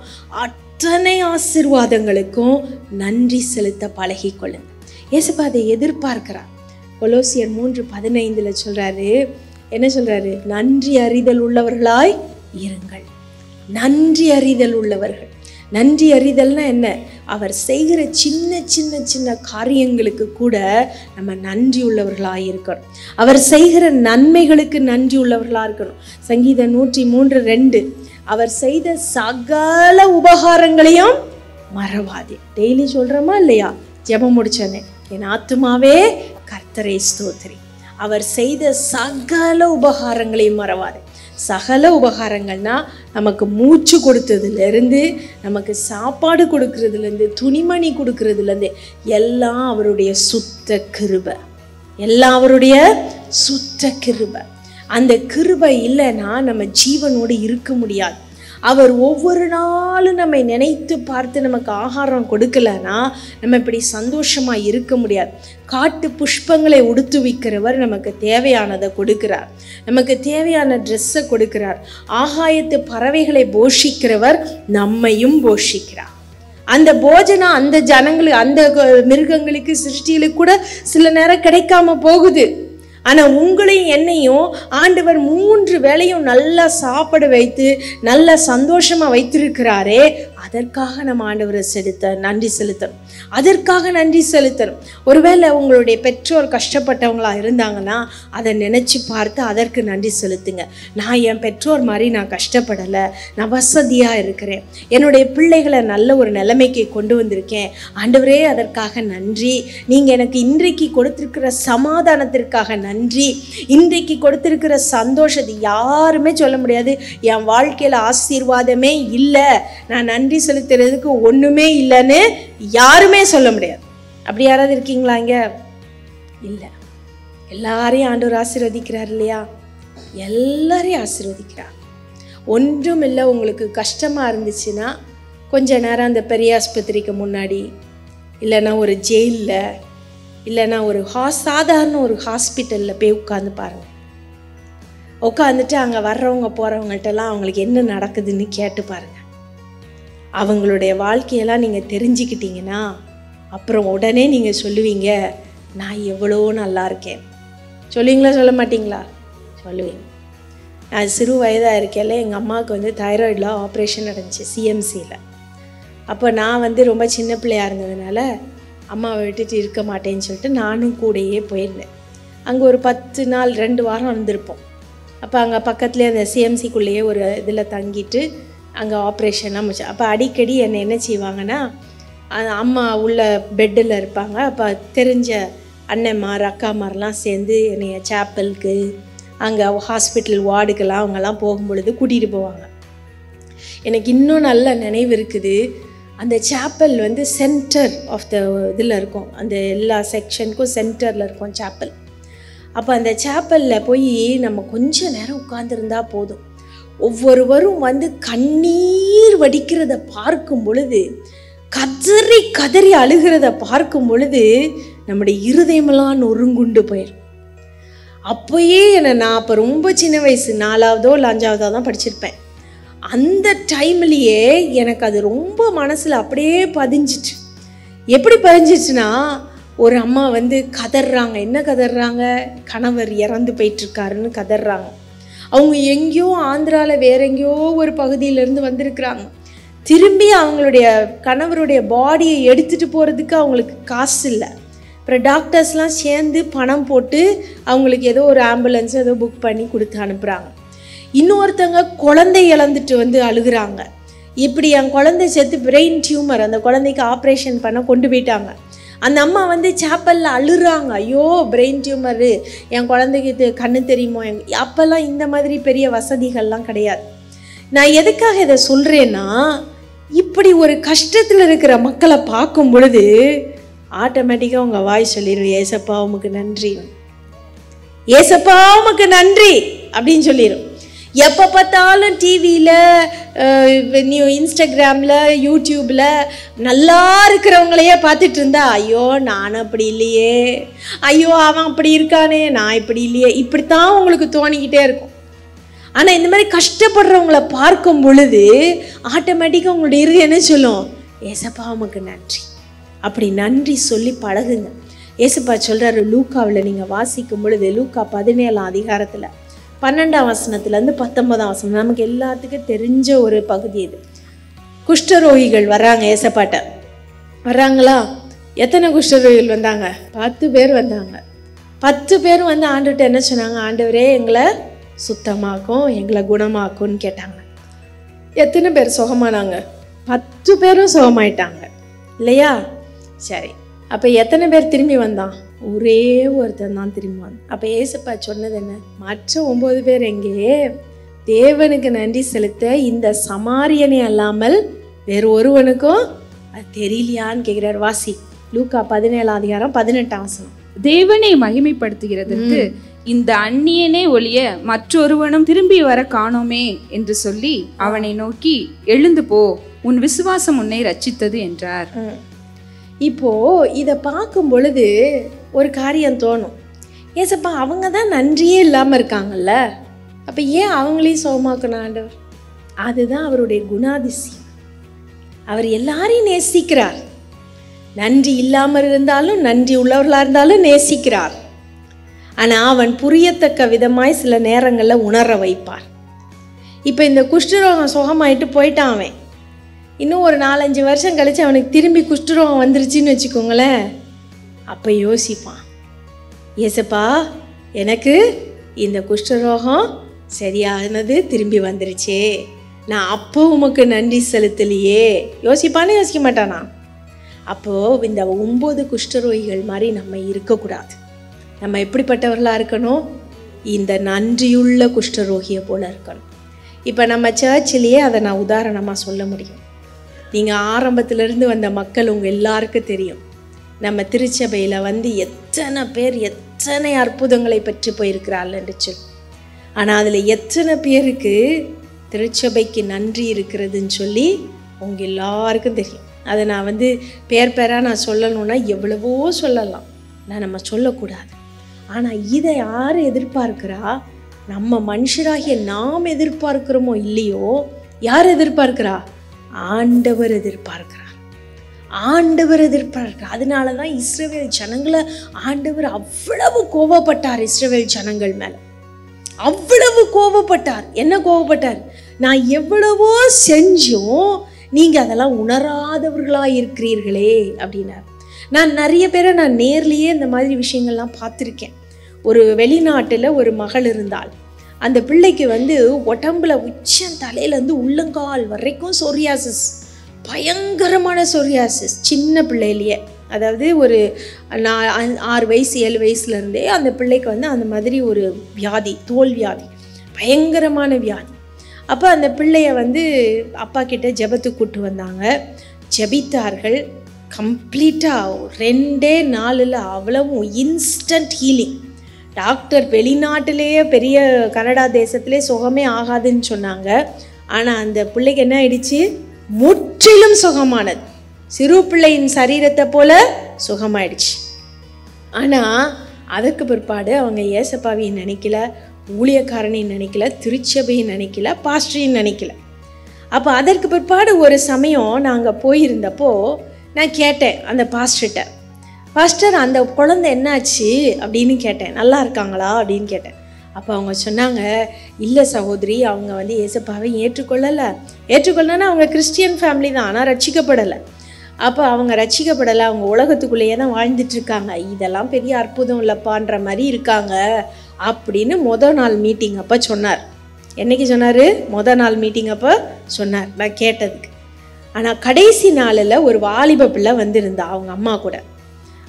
அத்தனை ஆசீர்வாதங்களுக்கும் நன்றி செலுத்த பழகிக்கொள்ளுங்க. ஏசப்பா அதை எதிர்பார்க்கிறார். கொலோசியர் 3:15 சொல்றாரு, என்ன சொல்றாரு? நன்றி அறிதல் உள்ளவர்களாய் இருங்கள். நன்றி அறிதல்னா என்ன? அவர் செய்கிற சின்ன சின்ன சின்ன காரியங்களுக்கு கூட நம்ம நன்றி உள்ளவர்களாக இருக்கணும். அவர் செய்கிற நன்மைகளுக்கு நன்றி உள்ளவர்களாக இருக்கணும். சங்கீதம் 103:2 அவர் செய்த சகல உபகாரங்களையும் மறவாதே. டெய்லி சொல்கிறோமா இல்லையா? ஜெபம் முடிச்சோன்னே என் ஆத்துமாவே கர்த்தரை ஸ்தோத்திரி. அவர் செய்த சகல உபகாரங்களையும் மறவாது. சகல உபகாரங்கள்னா நமக்கு மூச்சு கொடுத்ததுலேருந்து, நமக்கு சாப்பாடு கொடுக்கறதுலேருந்து, துணிமணி கொடுக்கறதுலேருந்து எல்லாம் அவருடைய சுத்த கிருபை. அந்த கிருபை இல்லைன்னா நம்ம ஜீவனோடு இருக்க முடியாது. அவர் ஒவ்வொரு நாளும் நம்மை நினைத்து பார்த்து நமக்கு ஆகாரம் கொடுக்கலன்னா நம்ம இப்படி சந்தோஷமாக இருக்க முடியாது. காட்டு புஷ்பங்களை உடுத்து வைக்கிறவர் நமக்கு தேவையானதை கொடுக்கிறார், நமக்கு தேவையான ட்ரெஸ்ஸை கொடுக்கிறார். ஆகாயத்து பறவைகளை போஷிக்கிறவர் நம்மையும் போஷிக்கிறார். அந்த போஜனம் அந்த ஜனங்களுக்கு, அந்த மிருகங்களுக்கு, சிருஷ்டிகளுக்கு கூட சில நேரம் கிடைக்காம போகுது. ஆனால் உங்களையும் என்னையும் ஆண்டவர் 3 வேளையும் நல்லா சாப்பிட வைத்து நல்லா சந்தோஷமாக வைத்திருக்கிறாரே, அதற்காக நம்ம ஆண்டவரை நன்றி செலுத்தணும். அதற்காக நன்றி செலுத்தணும். ஒருவேளை உங்களுடைய பெற்றோர் கஷ்டப்பட்டவங்களாக இருந்தாங்கன்னா அதை நினச்சி பார்த்து அதற்கு நன்றி செலுத்துங்க. நான் என் பெற்றோர் மாதிரி நான் கஷ்டப்படலை, நான் வசதியாக இருக்கிறேன், என்னுடைய பிள்ளைகளை நல்ல ஒரு நிலைமைக்கு கொண்டு வந்திருக்கேன், ஆண்டவரே அதற்காக நன்றி. நீங்கள் எனக்கு இன்றைக்கு கொடுத்துருக்கிற சமாதானத்திற்காக நன்றி, இன்றைக்கு கொடுத்துருக்கிற சந்தோஷத்தை யாருமே சொல்ல முடியாது என் வாழ்க்கையில் ஆசீர்வாதமே இல்லை, நான் நன்றி செலுத்துறதுக்கு ஒன்றுமே இல்லைன்னு யாருமே சொல்ல முடியாது. அப்படி யாராவது இருக்கீங்களா இங்கே? இல்லை. எல்லாரையும் ஆண்டவர் ஆசீர்வதிக்கிறார் இல்லையா? எல்லாரையும் ஆசீர்வதிக்கிறார். ஒன்றும் இல்லை. உங்களுக்கு கஷ்டமாக இருந்துச்சுன்னா கொஞ்ச நேரம் அந்த பெரிய ஆஸ்பத்திரிக்கு முன்னாடி, இல்லைன்னா ஒரு ஜெயிலில், இல்லைன்னா ஒரு சாதாரண ஒரு ஹாஸ்பிட்டலில் போய் உட்காந்து பாருங்கள். உட்காந்துட்டு அங்கே வர்றவங்க போகிறவங்கள்ட்டெல்லாம் அவங்களுக்கு என்ன நடக்குதுன்னு கேட்டு பாருங்கள். அவங்களுடைய வாழ்க்கையெல்லாம் நீங்கள் தெரிஞ்சுக்கிட்டீங்கன்னா அப்புறம் உடனே நீங்கள் சொல்லுவீங்க, நான் எவ்வளோ நல்லா இருக்கேன். சொல்லுவீங்களா சொல்ல மாட்டிங்களா? சொல்லுவீங்க. நான் சிறு வயதாக இருக்கேன்ல எங்கள் அம்மாவுக்கு வந்து தைராய்டில் ஆப்ரேஷன் நடந்துச்சு சிஎம்சியில். அப்போ நான் ரொம்ப சின்ன பிள்ளையாக இருந்ததுனால அம்மாவை விட்டுட்டு இருக்க மாட்டேன்னு சொல்லிட்டு நானும் கூடயே போயிருந்தேன். அங்கே ஒரு 10 நாள் 2 வாரம் இருந்திருப்போம். அப்போ அங்கே பக்கத்துலேயே அந்த சிஎம்சிக்குள்ளேயே ஒரு இதில் தங்கிட்டு அங்கே ஆப்ரேஷனாக முடிச்சு. அப்போ அடிக்கடி என்னை என்ன செய்வாங்கன்னா, அம்மா உள்ள பெட்டில் இருப்பாங்க. அப்போ தெரிஞ்ச அண்ணன்மார் அக்காமாரெலாம் சேர்ந்து என்னைய சேப்பலுக்கு அங்கே ஹாஸ்பிட்டல் வார்டுக்கெல்லாம் அவங்கெல்லாம் போகும்பொழுது கூட்டிகிட்டு போவாங்க. எனக்கு இன்னும் நல்ல நினைவு இருக்குது. அந்த சேப்பல் சென்டர் ஆஃப் த இதில் இருக்கும், அந்த எல்லா செக்ஷனுக்கும் சென்டரில் இருக்கும் சேப்பல். அப்போ அந்த சேப்பலில் போய் நம்ம கொஞ்சம் நேரம் உட்கார்ந்துருந்தா போதும், ஒவ்வொருவரும் கண்ணீர் வடிக்கிறத பார்க்கும் பொழுது, கதறி கதறி அழுகிறத பார்க்கும் பொழுது நம்முடைய இருதயமெல்லாம் நொறுங்குண்டு போயிடும். அப்போயே நான் அப்போ ரொம்ப சின்ன வயசு, 4ஆவதோ இல்லை 5ஆவதோ தான் படிச்சிருப்பேன். அந்த டைம்லேயே எனக்கு அது ரொம்ப மனசில் அப்படியே பதிஞ்சிச்சு. எப்படி பதிஞ்சிச்சுன்னா, ஒரு அம்மா கதறாங்க. என்ன கதறாங்க? கணவர் இறந்து போயிட்டுருக்காருன்னு கதறாங்க. அவங்க எங்கேயோ ஆந்திராவில் வேற எங்கேயோ ஒரு பகுதியிலேருந்து வந்திருக்கிறாங்க. திரும்பி அவங்களுடைய கணவருடைய பாடியை எடுத்துகிட்டு போகிறதுக்கு அவங்களுக்கு காசு இல்லை. அப்புறம் டாக்டர்ஸ்லாம் சேர்ந்து பணம் போட்டு அவங்களுக்கு ஏதோ ஒரு ஆம்புலன்ஸ் ஏதோ புக் பண்ணி கொடுத்து அனுப்புகிறாங்க. இன்னொருத்தங்க குழந்தை இழந்துட்டு அழுகிறாங்க. இப்படி என் குழந்தை செத்து பிரெயின் டியூமர், அந்த குழந்தைக்கு ஆப்ரேஷன் பண்ண கொண்டு போயிட்டாங்க. அந்த அம்மா சேப்பலில் அழுறாங்க, ஐயோ பிரெயின் டியூமரு, என் குழந்தைக்கு கண்ணு தெரியுமோ. அப்போல்லாம் இந்த மாதிரி பெரிய வசதிகள்லாம் கிடையாது. நான் எதுக்காக இதை சொல்கிறேன்னா, இப்படி ஒரு கஷ்டத்தில் இருக்கிற மக்களை பார்க்கும் பொழுது ஆட்டோமேட்டிக்காக உங்கள் வாய் சொல்லிடும், ஏசப்பா உமக்கு நன்றி, ஏசப்பா உமக்கு நன்றி அப்படின்னு சொல்லிடும். எப்போ பார்த்தாலும் டிவியில், இன்ஸ்டாகிராமில், யூடியூப்பில் நல்லா இருக்கிறவங்களையே பார்த்துட்டு இருந்தா, ஐயோ நான் அப்படி இல்லையே, ஐயோ அவன் அப்படி இருக்கானே, நான் இப்படி இல்லையே, இப்படித்தான் உங்களுக்கு தோணிக்கிட்டே இருக்கும். ஆனால் இந்த மாதிரி கஷ்டப்படுறவங்கள பார்க்கும் பொழுது ஆட்டோமேட்டிக்காக உங்களுடைய இருதயம் என்ன சொல்லும்? ஏசப்பா உமக்கு நன்றி. அப்படி நன்றி சொல்லி பழகுங்க. ஏசப்பா சொல்கிறாரு லூக்காவில், நீங்கள் வாசிக்கும் பொழுது லூக்கா 17ஆம் அதிகாரத்தில் 12ஆம் வசனத்துலேருந்து 19ஆம் வசனம், நமக்கு எல்லாத்துக்கும் தெரிஞ்ச ஒரு பகுதி இது. குஷ்டரோகிகள் வர்றாங்க, ஏசப்பாட்ட வர்றாங்களா? எத்தனை குஷ்டரோகிகள் வந்தாங்க? 10 பேர் வந்தாங்க. 10 பேரும் ஆண்டவர்கிட்ட என்ன சொன்னாங்க? ஆண்டவரே எங்களை சுத்தமாக்கும், எங்களை குணமாக்கும்னு கேட்டாங்க. எத்தனை பேர் சுகமானாங்க? 10 பேரும் சுகமாயிட்டாங்க இல்லையா? சரி, அப்போ எத்தனை பேர் திரும்பி வந்தான்? ஒரே ஒருத்தன் தான் திரும்பி வந்தான். அப்போ ஏசப்பா சொன்னது என்ன? மற்ற 9 பேர் எங்கே? தேவனுக்கு நன்றி செலுத்த இந்த சமாரியனை அல்லாமல் வேறு ஒருவனுக்கும் அது தெரியலையான்னு கேட்கிறார். வாசி, லூக்கா 17ஆம் அதிகாரம் 18ஆம் வசனம். தேவனை மகிமைப்படுத்துகிறதற்கு இந்த அந்நியனே ஒழிய மற்றொருவனும் திரும்பி வர காணோமே என்று சொல்லி அவனை நோக்கி, எழுந்து போ, உன் விசுவாசம் உன்னை ரட்சித்தது என்றார். இப்போ இதை பார்க்கும் பொழுது ஒரு காரியம் தோணும், ஏசப்பா அவங்க தான் நன்றியே இல்லாமல் இருக்காங்கல்ல, அப்போ ஏன் அவங்களையும் சுகமாக்கணும் ஆண்டவர்? அதுதான் அவருடைய குணாதிசயம். அவர் எல்லாரையும் நேசிக்கிறார். நன்றி இல்லாமல் இருந்தாலும் நன்றி உள்ளவர்களாக இருந்தாலும் நேசிக்கிறார். ஆனால் அவன் புரியத்தக்க விதமாய் சில நேரங்களில் உணர வைப்பார். இப்போ இந்த குஷ்டரோகம் சுகமாயிட்டு போயிட்டான் அவன். இன்னும் ஒரு 4-5 வருஷம் கழித்து அவனுக்கு திரும்பி குஷ்டரோகம் வந்துருச்சுன்னு வச்சுக்கோங்களேன். அப்போ யோசிப்பான், ஏசப்பா எனக்கு இந்த குஷ்டரோகம் சரியானது திரும்பி வந்துருச்சே, நான் அப்போ உமக்கு நன்றி செலுத்தலையே. யோசிப்பானே, யோசிக்க மாட்டானா? அப்போது இந்த 9 குஷ்டரோகிகள் மாதிரி நம்ம இருக்கக்கூடாது. நம்ம எப்படிப்பட்டவர்களாக இருக்கணும்? இந்த நன்றியுள்ள குஷ்டரோகியை போல் இருக்கணும். இப்போ நம்ம சர்ச்சிலேயே அதை நான் உதாரணமாக சொல்ல முடியும். நீங்கள் ஆரம்பத்திலேருந்து வந்த மக்கள் உங்கள் எல்லாருக்கும் தெரியும். நம்ம திருச்சபையில் வந்து எத்தனை பேர் எத்தனை அற்புதங்களை பெற்று போயிருக்கிறாள்ன்னு சொல்லி. ஆனால் அதில் எத்தனை பேருக்கு திருச்சபைக்கு நன்றி இருக்கிறதுன்னு சொல்லி உங்கள் எல்லாருக்கும் தெரியும். அதை நான் வந்து பேராக நான் சொல்லணுன்னா எவ்வளவோ சொல்லலாம், நான் நம்ம சொல்லக்கூடாது. ஆனால் இதை யார் எதிர்பார்க்கிறா? நம்ம மனுஷராகிய நாம் எதிர்பார்க்கிறோமோ இல்லையோ, யார் எதிர்பார்க்கிறா? ஆண்டவர் எதிர்பார்க்கிறார். ஆண்டவர் எதிர்பார்க்கிறார். அதனால தான் இஸ்ரவேல் ஜனங்களை ஆண்டவர் அவ்வளவு கோபப்பட்டார். இஸ்ரவேல் ஜனங்கள் மேலே அவ்வளவு கோபப்பட்டார். என்ன கோபப்பட்டார்? நான் எவ்வளவோ செஞ்சும் நீங்கள் அதெல்லாம் உணராதவர்களாக இருக்கிறீர்களே அப்படின்னார். நான் நிறைய பேரை நான் நேர்லேயே இந்த மாதிரி விஷயங்கள்லாம் பார்த்துருக்கேன். ஒரு வெளிநாட்டில் ஒரு மகள் இருந்தாள். அந்த பிள்ளைக்கு வந்து உடம்புல உச்சம் தலையிலேருந்து உள்ளங்கால் வரைக்கும் சொரியாசிஸ், பயங்கரமான சொரியாசிஸ். சின்ன பிள்ளையிலேயே, அதாவது ஒரு 6 வயசு 7 வயசுலேருந்தே அந்த பிள்ளைக்கு வந்து அந்த மாதிரி ஒரு வியாதி, தோல் வியாதி, பயங்கரமான வியாதி. அப்போ அந்த பிள்ளைய வந்து அப்பா கிட்ட ஜெபத்துக்கு கூப்பிட்டு வந்தாங்க. ஜெபித்தார்கள். கம்ப்ளீட்டாக 2 நாளில் அவ்வளவும் இன்ஸ்டன்ட் ஹீலிங். டாக்டர் வெளிநாட்டிலேயே பெரிய கனடா தேசத்திலே சுகமே ஆகாதுன்னு சொன்னாங்க. ஆனால் அந்த பிள்ளைக்கு என்ன ஆயிடுச்சு? முற்றிலும் சுகமானது. சிறு பிள்ளையின் சரீரத்தை போல சுகமாயிடுச்சு. ஆனால் அதற்கு பிற்பாடு அவங்க ஏசப்பாவையும் நினைக்கல, ஊழியக்காரனையும் நினைக்கல, திருச்சபையும் நினைக்கல, பாஸ்டரையும் நினைக்கல. அப்போ அதற்கு பிற்பாடு ஒரு சமயம் நாங்கள் போயிருந்தப்போ நான் கேட்டேன் அந்த பாஸ்டர்கிட்ட, பாஸ்டர் அந்த குழந்தை என்னாச்சு அப்படின்னு கேட்டேன். நல்லா இருக்காங்களா அப்படின்னு கேட்டேன். அப்போ அவங்க சொன்னாங்க, இல்லை சகோதரி, அவங்க வந்து ஏசப்பாவை ஏற்றுக்கொள்ளனா அவங்க கிறிஸ்டியன் ஃபேமிலி தான், ஆனால் ரட்சிக்கப்படலை. அப்போ அவங்க ரட்சிக்கப்படலை, அவங்க உலகத்துக்குள்ளேயே தான் வாழ்ந்துட்டுருக்காங்க. இதெல்லாம் பெரிய அற்புதம் இல்லைப்பான்ற மாதிரி இருக்காங்க அப்படின்னு முதல் நாள் மீட்டிங் அப்போ சொன்னார். என்றைக்கு சொன்னார்? முதல் நாள் மீட்டிங் அப்போ சொன்னார், நான் கேட்டதுக்கு. ஆனால் கடைசி நாளில் ஒரு வாலிப பிள்ளை வந்திருந்தா அவங்க அம்மா கூட.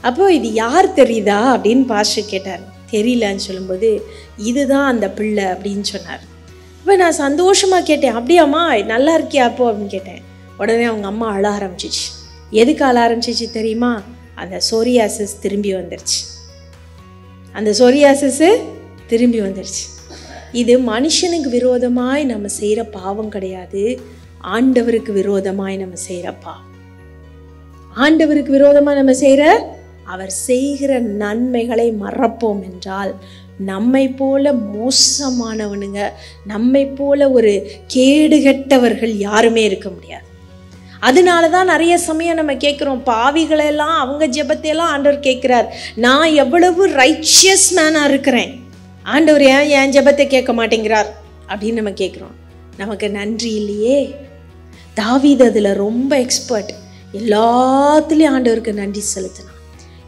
அப்போ இது யார் தெரியுதா அப்படின்னு பாஸ்டர் கேட்டார். தெரியலன்னு சொல்லும்போது, இதுதான் அந்த பிள்ளை அப்படின்னு சொன்னார். இப்போ நான் சந்தோஷமாக கேட்டேன், அப்படியாம்மா நல்லா இருக்கியா அப்போ அப்படின்னு கேட்டேன். உடனே அவங்க அம்மா அழ ஆரம்பிச்சிச்சு. எதுக்கு அழ ஆரம்பிச்சிச்சு தெரியுமா? அந்த சொரியாசிஸ் திரும்பி வந்துருச்சு. அந்த சொரியாசிஸு திரும்பி வந்துருச்சு. இது மனுஷனுக்கு விரோதமாய் நம்ம செய்கிற பாவம் கிடையாது, ஆண்டவருக்கு விரோதமாய் நம்ம செய்கிற பாவம். ஆண்டவருக்கு விரோதமாக நம்ம செய்கிற, அவர் செய்கிற நன்மைகளை மறப்போம் என்றால் நம்மை போல மோசமானவனுங்க, நம்மை போல ஒரு கேடுகட்டவர்கள் யாருமே இருக்க முடியாது. அதனால தான் நிறைய சமயம் நம்ம கேட்குறோம், பாவிகளெல்லாம் அவங்க ஜெபத்தையெல்லாம் ஆண்டவர் கேட்குறார். நான் எவ்வளவு ரைச்சியஸ் மேனாக இருக்கிறேன், ஆண்டவர் ஏன் என் ஜெபத்தை கேட்க மாட்டேங்கிறார் அப்படின்னு நம்ம கேட்குறோம். நமக்கு நன்றி இல்லையே. தாவீது அதில் ரொம்ப எக்ஸ்பர்ட். எல்லாத்துலேயும் ஆண்டவருக்கு நன்றி செலுத்தினான்,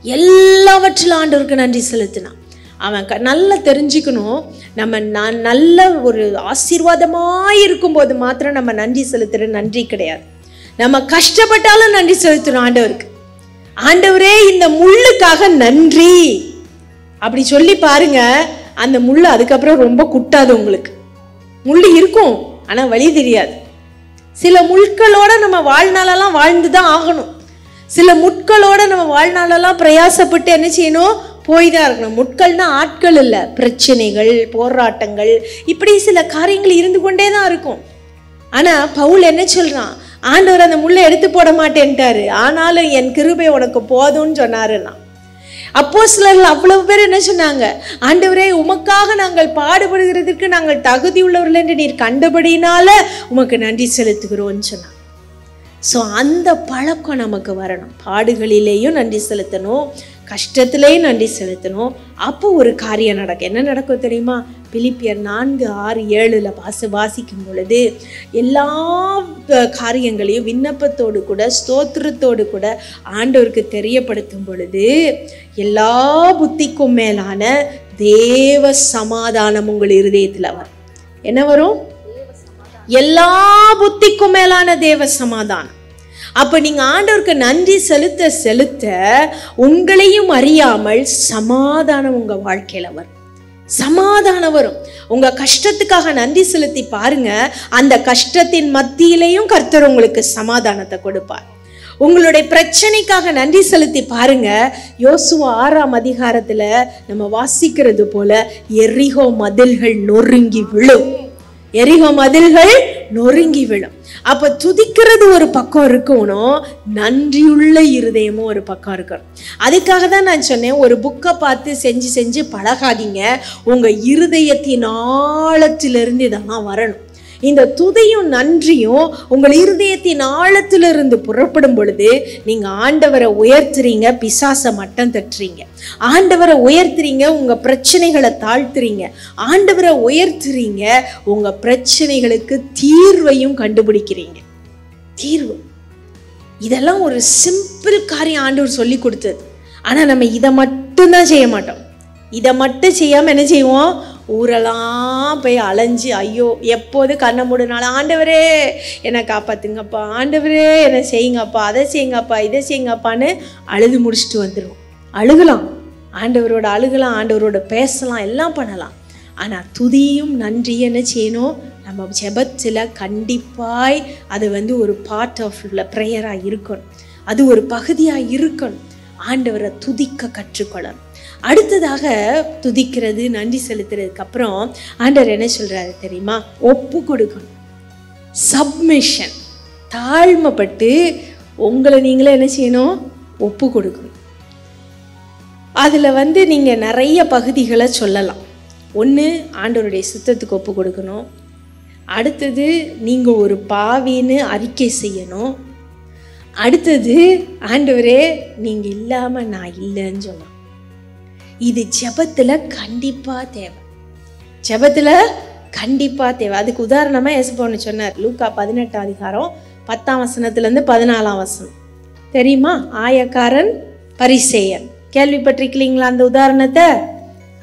எல்லாவற்றிலும் ஆண்டவருக்கு நன்றி செலுத்தினான். அவன் நல்லா தெரிஞ்சுக்கணும், நம்ம நல்ல ஒரு ஆசீர்வாதமாக இருக்கும்போது மாத்திரம் நம்ம நன்றி செலுத்துகிற நன்றி கிடையாது. நம்ம கஷ்டப்பட்டாலும் நன்றி செலுத்தணும் ஆண்டவருக்கு. ஆண்டவரே இந்த முள்ளுக்காக நன்றி அப்படி சொல்லி பாருங்க, அந்த முள் அதுக்கப்புறம் ரொம்ப குட்டாது. உங்களுக்கு முள் இருக்கும், ஆனால் வலி தெரியாது. சில முட்களோட நம்ம வாழ்நாளெல்லாம் வாழ்ந்து தான் ஆகணும். சில முட்களோட நம்ம வாழ்நாளெல்லாம் பிரயாசப்பட்டு என்ன செய்யணும்? போய் தான் இருக்கணும். முட்கள்னா ஆட்கள் இல்லை, பிரச்சனைகள், போராட்டங்கள், இப்படி சில காரியங்கள் இருந்து கொண்டே தான் இருக்கும். ஆனால் பவுல் என்ன சொல்கிறான்? ஆண்டவர் அந்த முள்ளை எடுத்து போட மாட்டேன்ட்டாரு, ஆனாலும் என் கிருபை உனக்கு போதும்னு சொன்னாருன்னா. அப்போஸ்தலர்கள் அவ்வளவு பேர் என்ன சொன்னாங்க? ஆண்டவரே, உமக்காக நாங்கள் பாடுபடுகிறதுக்கு நாங்கள் தகுதி உள்ளவர்கள் என்று நீர் கண்டபடினால உமக்கு நன்றி செலுத்துகிறோன்னு சொன்னாங்க. ஸோ அந்த பழக்கம் நமக்கு வரணும். பாடுகளிலேயும் நன்றி செலுத்தணும், கஷ்டத்திலேயே நன்றி செலுத்தணும். அப்போ ஒரு காரியம் நடக்கும். என்ன நடக்கும் தெரியுமா? பிலிப்பியர் 4:6-7 வாசிக்கும் பொழுது எல்லா காரியங்களையும் விண்ணப்பத்தோடு கூட ஸ்தோத்திரத்தோடு கூட ஆண்டவருக்கு தெரியப்படுத்தும் பொழுது எல்லா புத்திக்கும் மேலான தேவ சமாதானம் உங்கள் இருதயத்தில் வரும். என்ன வரும்? எல்லா புத்திக்கும் மேலான தேவ சமாதானம். அப்ப நீங்க ஆண்டவருக்கு நன்றி செலுத்த செலுத்த உங்களையும் அறியாமல் சமாதானம் உங்க வாழ்க்கையில வரும். சமாதானம் வரும். உங்க கஷ்டத்துக்காக நன்றி செலுத்தி பாருங்க, அந்த கஷ்டத்தின் மத்தியிலையும் கர்த்தர் உங்களுக்கு சமாதானத்தை கொடுப்பார். உங்களுடைய பிரச்சனைக்காக நன்றி செலுத்தி பாருங்க, யோசுவா 6 நம்ம வாசிக்கிறது போல எரிகோ மதில்கள் நொறுங்கி விழும். எரிகோ மதில்கள் நொறுங்கி விழும். அப்ப துதிக்கிறது ஒரு பக்கம் இருக்கணும், நன்றியுள்ள இருதயமும் ஒரு பக்கம் இருக்கணும். அதுக்காக தான் நான் சொன்னேன், ஒரு புக்கை பார்த்து செஞ்சு செஞ்சு பழகாதீங்க. உங்க இருதயத்தின் ஆழத்திலிருந்து இதெல்லாம் வரணும். இந்த துதியும் நன்றியும் உங்கள் இருதயத்தின் ஆழத்திலிருந்து புறப்படும் பொழுது நீங்க ஆண்டவரை உயர்த்துறீங்க, பிசாசை மட்டம் தட்டுறீங்க. ஆண்டவரை உயர்த்துறீங்க, உங்க பிரச்சனைகளை தாழ்த்துறீங்க. ஆண்டவரை உயர்த்துறீங்க, உங்க பிரச்சனைகளுக்கு தீர்வையும் கண்டுபிடிக்கிறீங்க. தீர்வு இதெல்லாம் ஒரு சிம்பிள் காரியம் ஆண்டவர் சொல்லி கொடுத்தது. ஆனா நம்ம இதை மட்டும்தான் செய்ய மாட்டோம். இதை மட்டும் செய்யாம என்ன செய்வோம்? ஊரெல்லாம் போய் அலைஞ்சு, ஐயோ எப்போது கண்ணை மூடினாலும் ஆண்டவரே என்னை காப்பாத்துங்கப்பா, ஆண்டவரே என்னை செய்யுங்கப்பா, அதை செய்யுங்கப்பா, இதை செய்யுங்கப்பான்னு அழுது முடிச்சுட்டு வந்துடுவோம். அழுகலாம், ஆண்டவரோட அழுகலாம், ஆண்டவரோட பேசலாம், எல்லாம் பண்ணலாம். ஆனால் துதியும் நன்றியும் என்ன செய்யணும்? நம்ம ஜெபத்தில் கண்டிப்பாய் அது ஒரு பார்ட் ஆஃப் ப்ரேயராக இருக்கணும். அது ஒரு பகுதியாக இருக்கணும். ஆண்டவரை துதிக்க கற்றுக்கொள்ளணும். அடுத்ததாக துதிக்கிறது நன்றி செலுத்துறதுக்கு அப்புறம் ஆண்டவர் என்ன சொல்றாரு தெரியுமா? ஒப்பு கொடுக்கணும். சப்மிஷன், தாழ்மைப்பட்டு உங்களை நீங்களே என்ன செய்யணும்? ஒப்பு கொடுக்கணும். அதுல நீங்க நிறைய பகுதிகளை சொல்லலாம். ஒன்று, ஆண்டவருடைய சித்தத்துக்கு ஒப்பு கொடுக்கணும். அடுத்தது, நீங்க ஒரு பாவின்னு அறிக்கை செய்யணும். அடுத்தது, ஆண்டவரே நீங்க இல்லாம நான் இல்லைன்னு சொல்லணும். இது ஜெபத்துல கண்டிப்பா தேவை. ஜெபத்துல கண்டிப்பா தேவை. அதுக்கு உதாரணமா ஏசப்பா ஒன்று சொன்னார். லூக்கா 18:10 14 தெரியுமா? ஆயக்காரன் பரிசேயன். கேள்விப்பட்டிருக்கீங்களா அந்த உதாரணத்தை?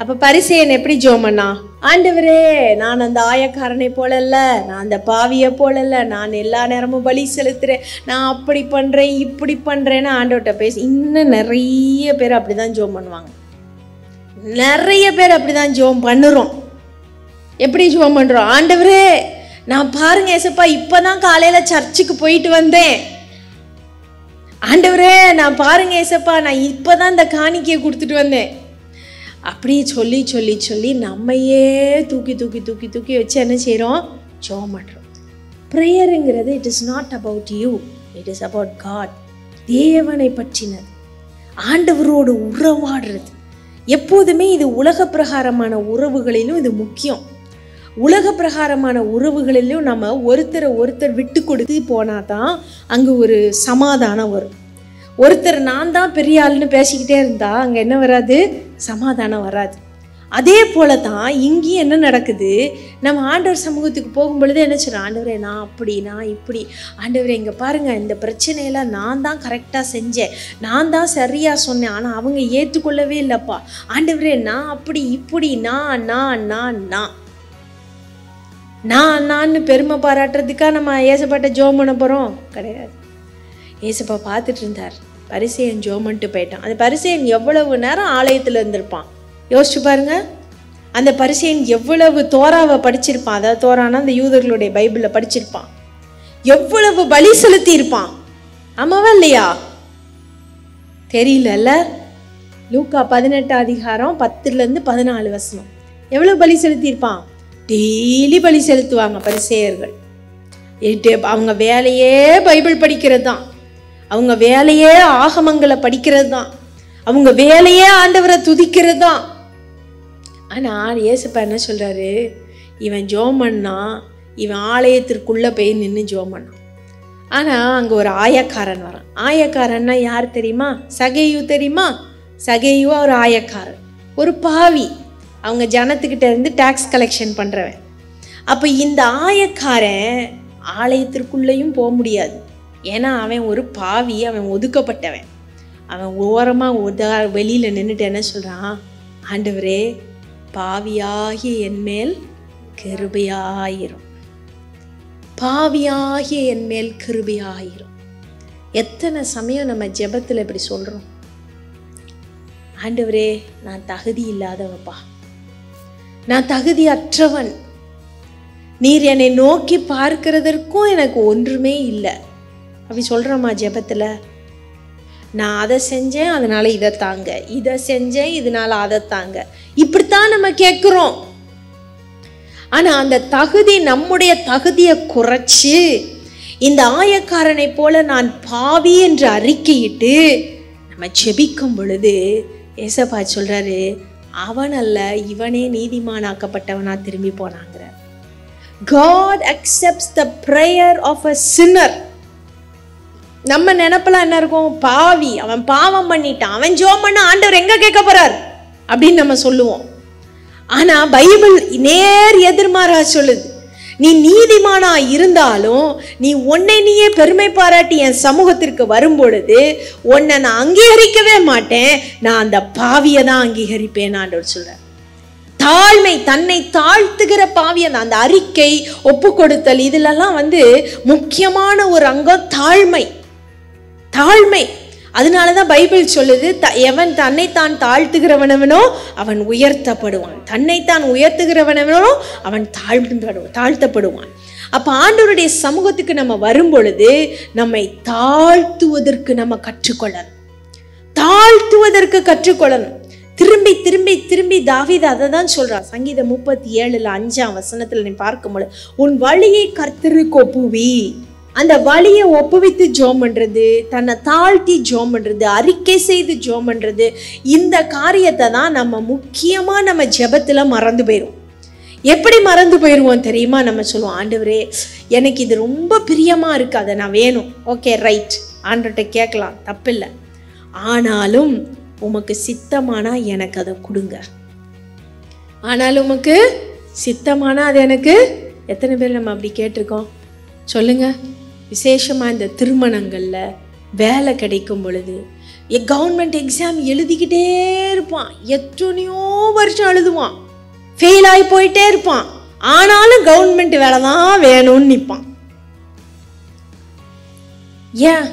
அப்ப பரிசேயன் எப்படி ஜெபம் பண்ணா? ஆண்டவரே நான் அந்த ஆயக்காரனை போல இல்ல, நான் அந்த பாவியை போல இல்ல, நான் எல்லா நேரமும் பலி செலுத்துறேன், நான் அப்படி பண்றேன் இப்படி பண்றேன்னு ஆண்டவர்கிட்ட பேசி. இன்னும் நிறைய பேர் அப்படிதான் ஜெபம் பண்ணுவாங்க. நிறைய பேர் அப்படிதான் ஜெபம் பண்ணுறோம். எப்படி ஜெபம் பண்றோம்? ஆண்டவரே நான் பாருங்க ஏசப்பா இப்பதான் காலையில சர்ச்சுக்கு போயிட்டு வந்தேன். ஆண்டவரே நான் பாருங்க ஏசப்பா நான் இப்பதான் இந்த காணிக்கையை கொடுத்துட்டு வந்தேன். அப்படி சொல்லி சொல்லி சொல்லி நம்மையே தூக்கி தூக்கி தூக்கி தூக்கி வச்சு என்ன செய்யறோம்? ஜெபம் பண்றோம். ப்ரேயருங்கிறது it is not about you, it is about God. தேவனை பற்றினது, ஆண்டவரோடு உறவாடுறது. எப்போதுமே இது உலக பிரகாரமான உறவுகளிலும் இது முக்கியம். உலக பிரகாரமான உறவுகளிலும் நம்ம ஒருத்தர் விட்டு கொடுத்து போனாதான் அங்கே ஒரு சமாதானம் வரும். ஒருத்தர் நான் தான் பெரிய ஆளுன்னு பேசிக்கிட்டே இருந்தா அங்கே என்ன வராது? சமாதானம் வராது. அதே போல தான் இங்கேயும் என்ன நடக்குது? நம்ம ஆண்டவர் சமூகத்துக்கு போகும் பொழுது என்ன சொல்கிறோம்? ஆண்டவரே நான் அப்படி நான் இப்படி, ஆண்டவரே இங்கே பாருங்கள் இந்த பிரச்சனையெல்லாம் நான் தான் கரெக்டாக செஞ்சேன், நான் தான் சரியாக சொன்னேன், ஆனால் அவங்க ஏற்றுக்கொள்ளவே இல்லைப்பா. ஆண்டவரே நான் அப்படி இப்படி நான் பெருமை பாராட்டுறதுக்காக நம்ம ஏசப்பாட்ட ஜெபம் பண்ண போகிறோம்? கிடையாது. ஏசப்பா பார்த்துட்டு இருந்தார். பரிசேயன் ஜெபம் பண்ணிட்டு போயிட்டான். அந்த பரிசேயன் எவ்வளவு நேரம் ஆலயத்தில் இருந்திருப்பான் யோசிச்சு பாருங்க. அந்த பரிசேயன் எவ்வளவு தோராவை படிச்சிருப்பான். அதாவது தோரானா அந்த யூதர்களுடைய பைபிளில் படிச்சிருப்பான். எவ்வளவு பலி செலுத்தி இருப்பான். ஆமாவா இல்லையா? தெரியல. லூக்கா 18:10-14 எவ்வளவு பலி செலுத்தி இருப்பான்? டெய்லி பலி செலுத்துவாங்க பரிசேயர்கள். அவங்க வேலையே பைபிள் படிக்கிறது தான், அவங்க வேலையே ஆகமங்களை படிக்கிறது தான், அவங்க வேலையே ஆண்டவரை துதிக்கிறது தான். ஆனால் ஏசப்பா என்ன சொல்றாரு? இவன் ஜெபம் பண்ணா, இவன் ஆலயத்திற்குள்ள போய் நின்று ஜெபம் பண்ணான். ஆனால் அங்கே ஒரு ஆயக்காரன் வரான். ஆயக்காரன்னா யார் தெரியுமா? சகேயு தெரியுமா? சகேயுவா ஒரு ஆயக்காரர், ஒரு பாவி, அவங்க ஜனத்துக்கிட்ட இருந்து டாக்ஸ் கலெக்ஷன் பண்ணுறவன். அப்போ இந்த ஆயக்காரன் ஆலயத்திற்குள்ளேயும் போக முடியாது. ஏன்னா அவன் ஒரு பாவி, அவன் ஒதுக்கப்பட்டவன். அவன் ஓரமாக வெளியில் நின்றுட்டு என்ன சொல்கிறான், ஆண்டவரே பாவியாகிய என்மேல் கிருபையாயிரும், பாவியாகிய என்மேல் கிருபையாயிரும். எத்தனை சமயம் நம்ம ஜெபத்தில் இப்படி சொல்கிறோம், ஆண்டவரே நான் தகுதி இல்லாதவப்பா, நான் தகுதி அற்றவன், நீர் என்னை நோக்கி பார்க்கிறதற்கும் எனக்கு ஒன்றுமே இல்லை. அப்படி சொல்கிறோமா ஜெபத்தில்? நான் அதை செஞ்சேன் அதனால இதை தாங்க, இதை செஞ்சேன் இதனால அதை தாங்க, இப்படித்தான் நம்ம கேட்குறோம். ஆனால் அந்த தகுதி, நம்முடைய தகுதியை குறைச்சி இந்த ஆயக்காரனை போல நான் பாவி என்று அறிக்கையிட்டு நம்ம ஜெபிக்கும் பொழுது ஏசப்பா சொல்றாரு, அவன் அல்ல இவனே நீதிமானாக்கப்பட்டவனா திரும்பி போனாங்கிற. God accepts the prayer of a sinner. நம்ம நினைப்பெல்லாம் என்ன இருக்கும், பாவி, அவன் பாவம் பண்ணிட்டான், அவன் ஜெபம் பண்ண ஆண்டவர் எங்க கேட்க போறார் அப்படின்னு நம்ம சொல்லுவோம். ஆனா பைபிள் நேர் எதிர்மாறா சொல்லுது, நீ நீதிமானா இருந்தாலும் நீ உன்னை நீயே பெருமை பாராட்டி என் சமூகத்திற்கு வரும் பொழுது உன்னை நான் அங்கீகரிக்கவே மாட்டேன், நான் அந்த பாவியை தான் அங்கீகரிப்பேன் ஆண்டவர் சொல்ற. தாழ்மை, தன்னை தாழ்த்துகிற பாவியன், அந்த அறிக்கை, ஒப்பு கொடுத்தல், இதுலெல்லாம் முக்கியமான ஒரு அங்கம் தாழ்மை. தாழ்மை. அதனாலதான் பைபிள் சொல்லுது, எவன் தன்னைத்தான் தாழ்த்துகிறவனவனோ அவன் உயர்த்தப்படுவான், தன்னைத்தான் உயர்த்துகிறவனவனோ அவன் தாழ்த்தப்படுவான். அப்ப ஆண்டவருடைய சமூகத்துக்கு நம்ம வரும் பொழுது நம்மை தாழ்த்துவதற்கு நம்ம கற்றுக்கொள்ளணும், தாழ்த்துவதற்கு கற்றுக்கொள்ளணும். திரும்பி திரும்பி திரும்பி தாவீது அதை தான் சொல்றான். சங்கீதம் 37:5 நீ பார்க்கும்போது, உன் வழியை கர்த்தருக்கு ஒப்புவி. அந்த வழியை ஒப்புவித்து ஜெபம் பண்றது, தன்னை தாழ்த்தி ஜெபம் பண்றது, அறிக்கை செய்து ஜெபம் பண்றது, இந்த காரியத்தை தான் நம்ம முக்கியமா நம்ம ஜெபத்துல மறந்து போயிடுவோம். எப்படி மறந்து போயிடுவோம் தெரியுமா? நம்ம சொல்லுவோம், ஆண்டவரே எனக்கு இது ரொம்ப பிரியமா இருக்கு, அதை நான் வேணும். ஓகே ரைட், ஆண்டவர்கிட்ட கேட்கலாம், தப்பில்லை. ஆனாலும் உமக்கு சித்தமானா எனக்கு அதை கொடுங்க. ஆனாலும் உமக்கு சித்தமானா அது எனக்கு. எத்தனை பேர் நம்ம அப்படி கேட்டிருக்கோம் சொல்லுங்க? விசேஷமா இந்த திருமணங்கள்ல வேலை கிடைக்கும் பொழுது கவர்மெண்ட் எக்ஸாம் எழுதிக்கிட்டே இருப்பான், எத்தனையோ வருஷம் எழுதுவான், ஃபெயில் ஆகி போயிட்டே இருப்பான், ஆனாலும் கவர்மெண்ட் வேலை தான் வேணும்னு நிற்பான். ஏன்?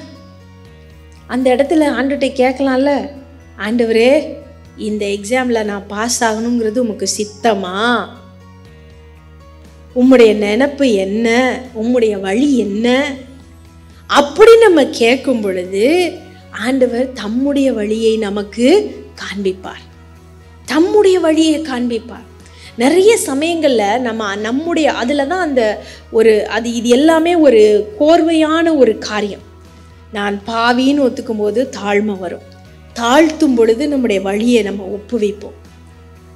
அந்த இடத்துல ஆண்டவர்கிட்ட கேட்கலாம்ல, ஆண்டவரே இந்த எக்ஸாமில் நான் பாஸ் ஆகணுங்கிறது உமக்கு சித்தமா? உம்முடைய நினைப்பு என்ன? உம்முடைய வழி என்ன? அப்படி நம்ம கேட்கும் பொழுது ஆண்டவர் தம்முடைய வழியை நமக்கு காண்பிப்பார், தம்முடைய வழியை காண்பிப்பார். நிறைய சமயங்களில் நம்முடைய அதில் தான் அந்த இது எல்லாமே ஒரு கோர்வையான ஒரு காரியம். நான் பாவின்னு ஒத்துக்கும் போது தாழ்மை வரும், தாழ்த்தும் பொழுது நம்முடைய வழியை நம்ம ஒப்புவிப்போம்.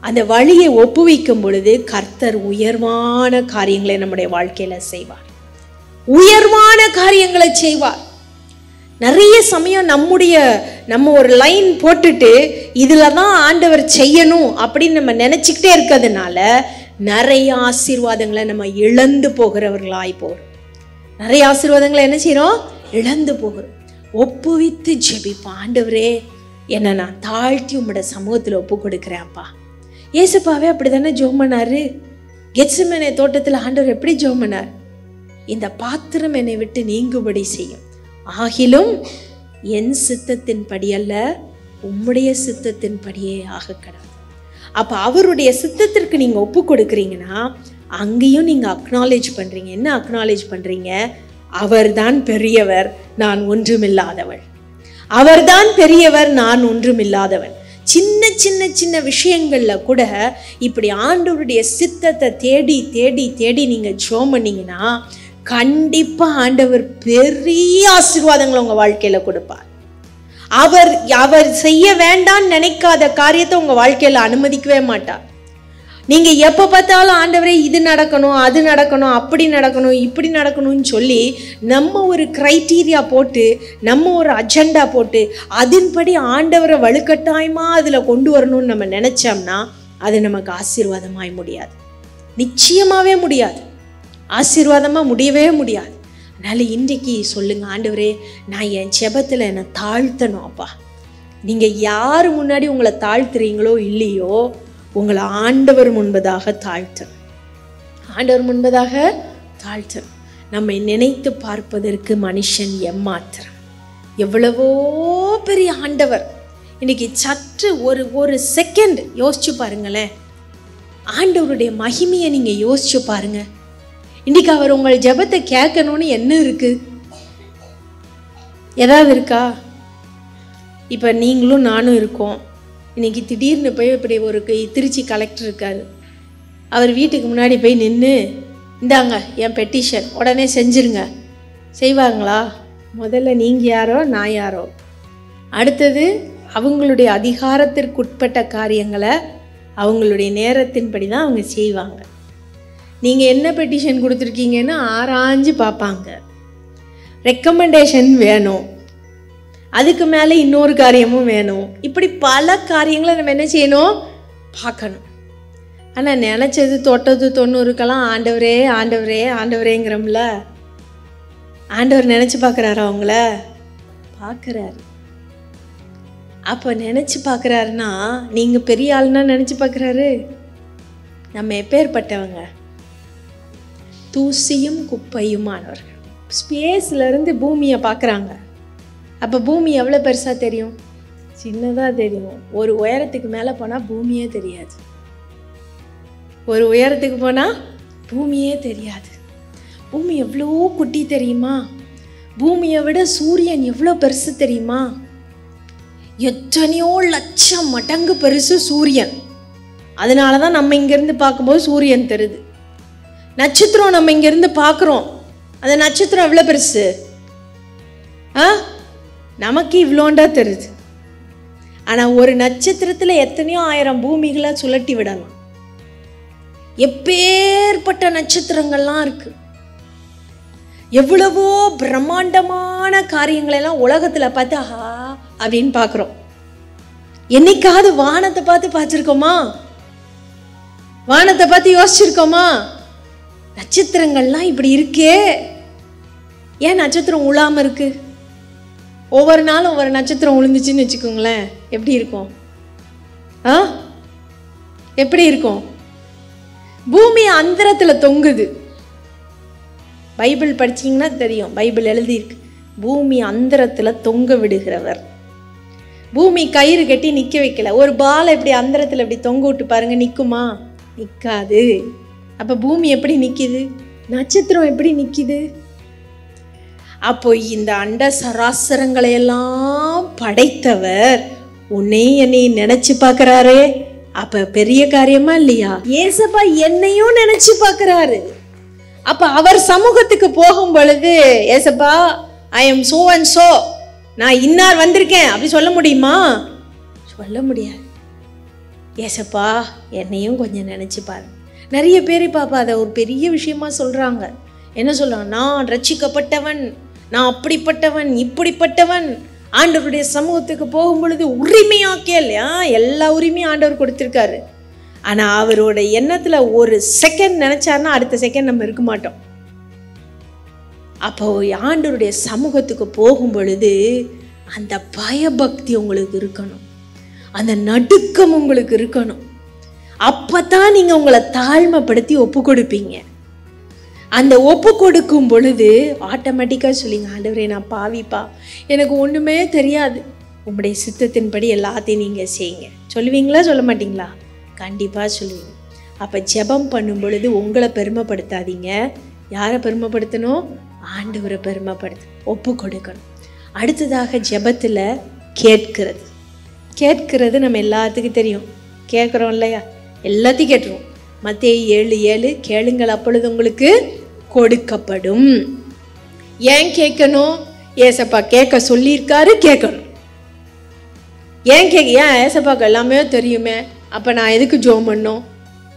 அந்த வழியை ஒப்புவிக்கும் பொழுது கர்த்தர் உயர்வான காரியங்களை நம்முடைய வாழ்க்கையில செய்வார், உயர்வான காரியங்களை செய்வார். நிறைய சமயம் நம்ம ஒரு லைன் போட்டுட்டு இதுல தான் ஆண்டவர் செய்யணும் அப்படின்னு நம்ம நினைச்சுக்கிட்டே இருக்கிறதுனால நிறைய ஆசீர்வாதங்களை நம்ம இழந்து போகிறவர்களாய் போகிறோம். நிறைய ஆசீர்வாதங்களை என்ன செய்யறோம்? இழந்து போகிறோம். ஒப்புவித்து ஜெபிப்போம், ஆண்டவரே என்னை நான் தாழ்த்தி உங்களோட சமூகத்தில் ஒப்பு கொடுக்குறேன்ப்பா. ஏசப்பாவே அப்படி தானே ஜெபம் பண்ணாரு. கெத்செமனே தோட்டத்தில் ஆண்டவர் எப்படி ஜெபம் பண்ணார்? இந்த பாத்திரம் என்னை விட்டு நீங்கும்படி செய்யும், ஆகிலும் என் சித்தத்தின் படி அல்ல உம்முடைய சித்தத்தின் படியே ஆக கடவுள். அப்ப அவருடைய சித்தத்திற்கு நீங்க ஒப்பு கொடுக்குறீங்கன்னா அங்கேயும் நீங்க அக்னாலேஜ் பண்றீங்க. என்ன அக்னாலேஜ் பண்றீங்க? அவர்தான் பெரியவர், நான் ஒன்றுமில்லாதவள். அவர்தான் பெரியவர், நான் ஒன்றுமில்லாதவன். சின்ன சின்ன சின்ன விஷயங்கள்ல கூட இப்படி ஆண்டவருடைய சித்தத்தை தேடி தேடி தேடி நீங்க ஜெபம் பண்ணீங்கன்னா கண்டிப்பா ஆண்டவர் பெரிய ஆசீர்வாதங்களை உங்க வாழ்க்கையில கொடுப்பார். அவர் செய்ய வேண்டாம்னு நினைக்காத காரியத்தை உங்க வாழ்க்கையில அனுமதிக்கவே மாட்டார். நீங்கள் எப்போ பார்த்தாலும் ஆண்டவரே இது நடக்கணும், அது நடக்கணும், அப்படி நடக்கணும், இப்படி நடக்கணும்னு சொல்லி நம்ம ஒரு க்ரைட்டீரியா போட்டு, நம்ம ஒரு அஜெண்டா போட்டு, அதன்படி ஆண்டவரை வலுக்கட்டாயமாக அதில் கொண்டு வரணும்னு நம்ம நினச்சோம்னா அது நமக்கு ஆசீர்வாதமாய் முடியாது. நிச்சயமாகவே முடியாது. ஆசீர்வாதமாக முடியவே முடியாது. அதனால் இன்றைக்கி சொல்லுங்கள், ஆண்டவரே நான் என் ஜெபத்தில் என்னை தாழ்த்தணும். அப்பா, நீங்கள் யார் முன்னாடி உங்களை தாழ்த்துறீங்களோ இல்லையோ, உங்களை ஆண்டவர் முன்பதாக தாழ்த்தணும். ஆண்டவர் முன்பதாக தாழ்த்தணும். நம்மை நினைத்து பார்ப்பதற்கு மனுஷன் எம்மாத்திரம். எவ்வளவோ பெரிய ஆண்டவர். இன்னைக்கு சற்று ஒரு செகண்ட் யோசிச்சு பாருங்களேன். ஆண்டவருடைய மகிமையை நீங்கள் யோசிச்சு பாருங்க. இன்னைக்கு அவர் உங்கள் ஜெபத்தை கேட்கணும்னு என்ன இருக்கு? ஏதாவது இருக்கா? இப்போ நீங்களும் நானும் இருக்கோம். இன்றைக்கி திடீர்னு போய் இப்படி ஒரு திருச்சி கலெக்டர் இருக்கார். அவர் வீட்டுக்கு முன்னாடி போய் நின்று, இந்தாங்க என் பெட்டிஷன், உடனே செஞ்சுருங்க. செய்வாங்களா? முதல்ல நீங்கள் யாரோ நான் யாரோ. அடுத்தது அவங்களுடைய அதிகாரத்திற்குட்பட்ட காரியங்களை அவங்களுடைய நேரத்தின்படி தான் அவங்க செய்வாங்க. நீங்கள் என்ன பெட்டிஷன் கொடுத்துருக்கீங்கன்னு ஆராய்ஞ்சு பார்ப்பாங்க. ரெக்கமெண்டேஷன் வேணும், அதுக்கு மேலே இன்னொரு காரியமும் வேணும். இப்படி பல காரியங்களை நம்ம என்ன செய்யணும்? பார்க்கணும். ஆனால் நினச்சது தொட்டது 90க்கெல்லாம் ஆண்டவரே ஆண்டவரே ஆண்டவரேங்கிறோம்ல. ஆண்டவர் நினச்சி பார்க்குறாரு, அவங்கள பார்க்குறாரு. அப்போ நினச்சி பார்க்குறாருன்னா நீங்கள் பெரிய ஆளுன்னா நினச்சி பார்க்குறாரு. நம்ம எப்பேற்பட்டவங்க? தூசியும் குப்பையுமானவர்கள். ஸ்பேஸ்லேருந்து பூமியை பார்க்குறாங்க. அப்போ பூமி எவ்வளோ பெருசாக தெரியும்? சின்னதாக தெரியும். ஒரு உயரத்துக்கு மேலே போனால் பூமியே தெரியாது. ஒரு உயரத்துக்கு போனால் பூமியே தெரியாது. பூமி எவ்வளோ குட்டி தெரியுமா? பூமியை விட சூரியன் எவ்வளோ பெருசு தெரியுமா? எத்தனையோ லட்சம் மடங்கு பெருசு சூரியன். அதனால தான் நம்ம இங்கேருந்து பார்க்கும்போது சூரியன் தெரியுது. நட்சத்திரம் நம்ம இங்கேருந்து பார்க்குறோம். அந்த நட்சத்திரம் எவ்வளோ பெருசு? நமக்கு இவ்வளோண்டா தெரியுது. ஆனால் ஒரு நட்சத்திரத்தில் எத்தனையோ 1000 பூமிகளை சுழட்டி விடலாம். எப்பேற்பட்ட நட்சத்திரங்கள்லாம் இருக்கு. எவ்வளவோ பிரம்மாண்டமான காரியங்களெல்லாம் உலகத்தில் பார்த்து ஆஹா அப்படின்னு பார்க்குறோம். என்னைக்காவது வானத்தை பார்த்து பார்த்துருக்கோமா? வானத்தை பார்த்து யோசிச்சிருக்கோமா? நட்சத்திரங்கள்லாம் இப்படி இருக்கே, ஏன் நட்சத்திரம் உழாமல் இருக்கு? ஒவ்வொரு நாளும் ஒவ்வொரு நட்சத்திரம் விழுந்துச்சுன்னு வச்சுக்கோங்களேன், எப்படி இருக்கும்? எப்படி இருக்கும்? பூமி அந்தரத்தில் தொங்குது. பைபிள் படிச்சிங்கன்னா தெரியும், பைபிள் எழுதியிருக்கு, பூமி அந்தரத்தில் தொங்க விடுகிறவர். பூமி கயிறு கட்டி நிற்க வைக்கல. ஒரு பாலை இப்படி அந்தரத்தில் இப்படி தொங்க விட்டு பாருங்க, நிற்குமா? நிற்காது. அப்போ பூமி எப்படி நிற்கிது? நட்சத்திரம் எப்படி நிற்கிது? அப்போ இந்த அண்ட சராசரங்களையெல்லாம் படைத்தவர் உன்னை என்னை நினைச்சு பார்க்கறாரே, அப்ப பெரிய காரியமா இல்லையா? ஏசப்பா என்னையும் நினைச்சு பார்க்கறாரு. அப்ப அவர் சமூகத்துக்கு போகும் பொழுது, ஏசப்பா I am so and so, நான் இன்னார் வந்திருக்கேன் அப்படி சொல்ல முடியுமா? சொல்ல முடியாது. ஏசப்பா என்னையும் கொஞ்சம் நினைச்சு பாரு. நிறைய பேர் பாப்பா அதை ஒரு பெரிய விஷயமா சொல்றாங்க. என்ன சொல்றாங்க? நான் ரட்சிக்கப்பட்டவன், நான் அப்படிப்பட்டவன், இப்படிப்பட்டவன். ஆண்டவருடைய சமூகத்துக்கு போகும் பொழுது உரிமையாக்கே இல்லையா, எல்லா உரிமையும் ஆண்டவர் கொடுத்துருக்காரு. ஆனால் அவரோட எண்ணத்தில் ஒரு செகண்ட் நினைச்சாருன்னா அடுத்த செகண்ட் நம்ம இருக்க மாட்டோம். அப்போ ஆண்டவருடைய சமூகத்துக்கு போகும் பொழுது அந்த பயபக்தி உங்களுக்கு இருக்கணும், அந்த நடுக்கம் உங்களுக்கு இருக்கணும். அப்பதான் நீங்க உங்களை தாழ்மைப்படுத்தி ஒப்பு கொடுப்பீங்க. அந்த ஒப்பு கொடுக்கும் பொழுது ஆட்டோமேட்டிக்காக சொல்லிங்க, ஆண்டவரே நான் பாவிப்பா, எனக்கு ஒன்றுமே தெரியாது, உங்களுடைய சித்தத்தின்படி எல்லாத்தையும் நீங்கள் செய்யுங்க. சொல்லுவீங்களா சொல்ல மாட்டிங்களா? கண்டிப்பாக சொல்லுவீங்க. அப்போ ஜெபம் பண்ணும் பொழுது உங்களை பெருமைப்படுத்தாதீங்க. யாரை பெருமைப்படுத்தணும்? ஆண்டவரை பெருமைப்படுத்த ஒப்பு கொடுக்கணும். அடுத்ததாக ஜெபத்தில் கேட்கிறது. கேட்கிறது நம்ம எல்லாத்துக்கும் தெரியும், கேட்குறோம் இல்லையா? எல்லாத்தையும் கேட்டுருவோம். மத்தேயு 7:7 கேளுங்கள் அப்பொழுது உங்களுக்கு கொடுக்கப்படும். ஏன் கேட்கணும்? ஏசப்பா கேட்க சொல்லியிருக்காரு, கேட்கணும். ஏன் ஏசப்பாக்கு எல்லாமே தெரியுமே, அப்போ நான் எதுக்கு ஜெபம் பண்ணணும்?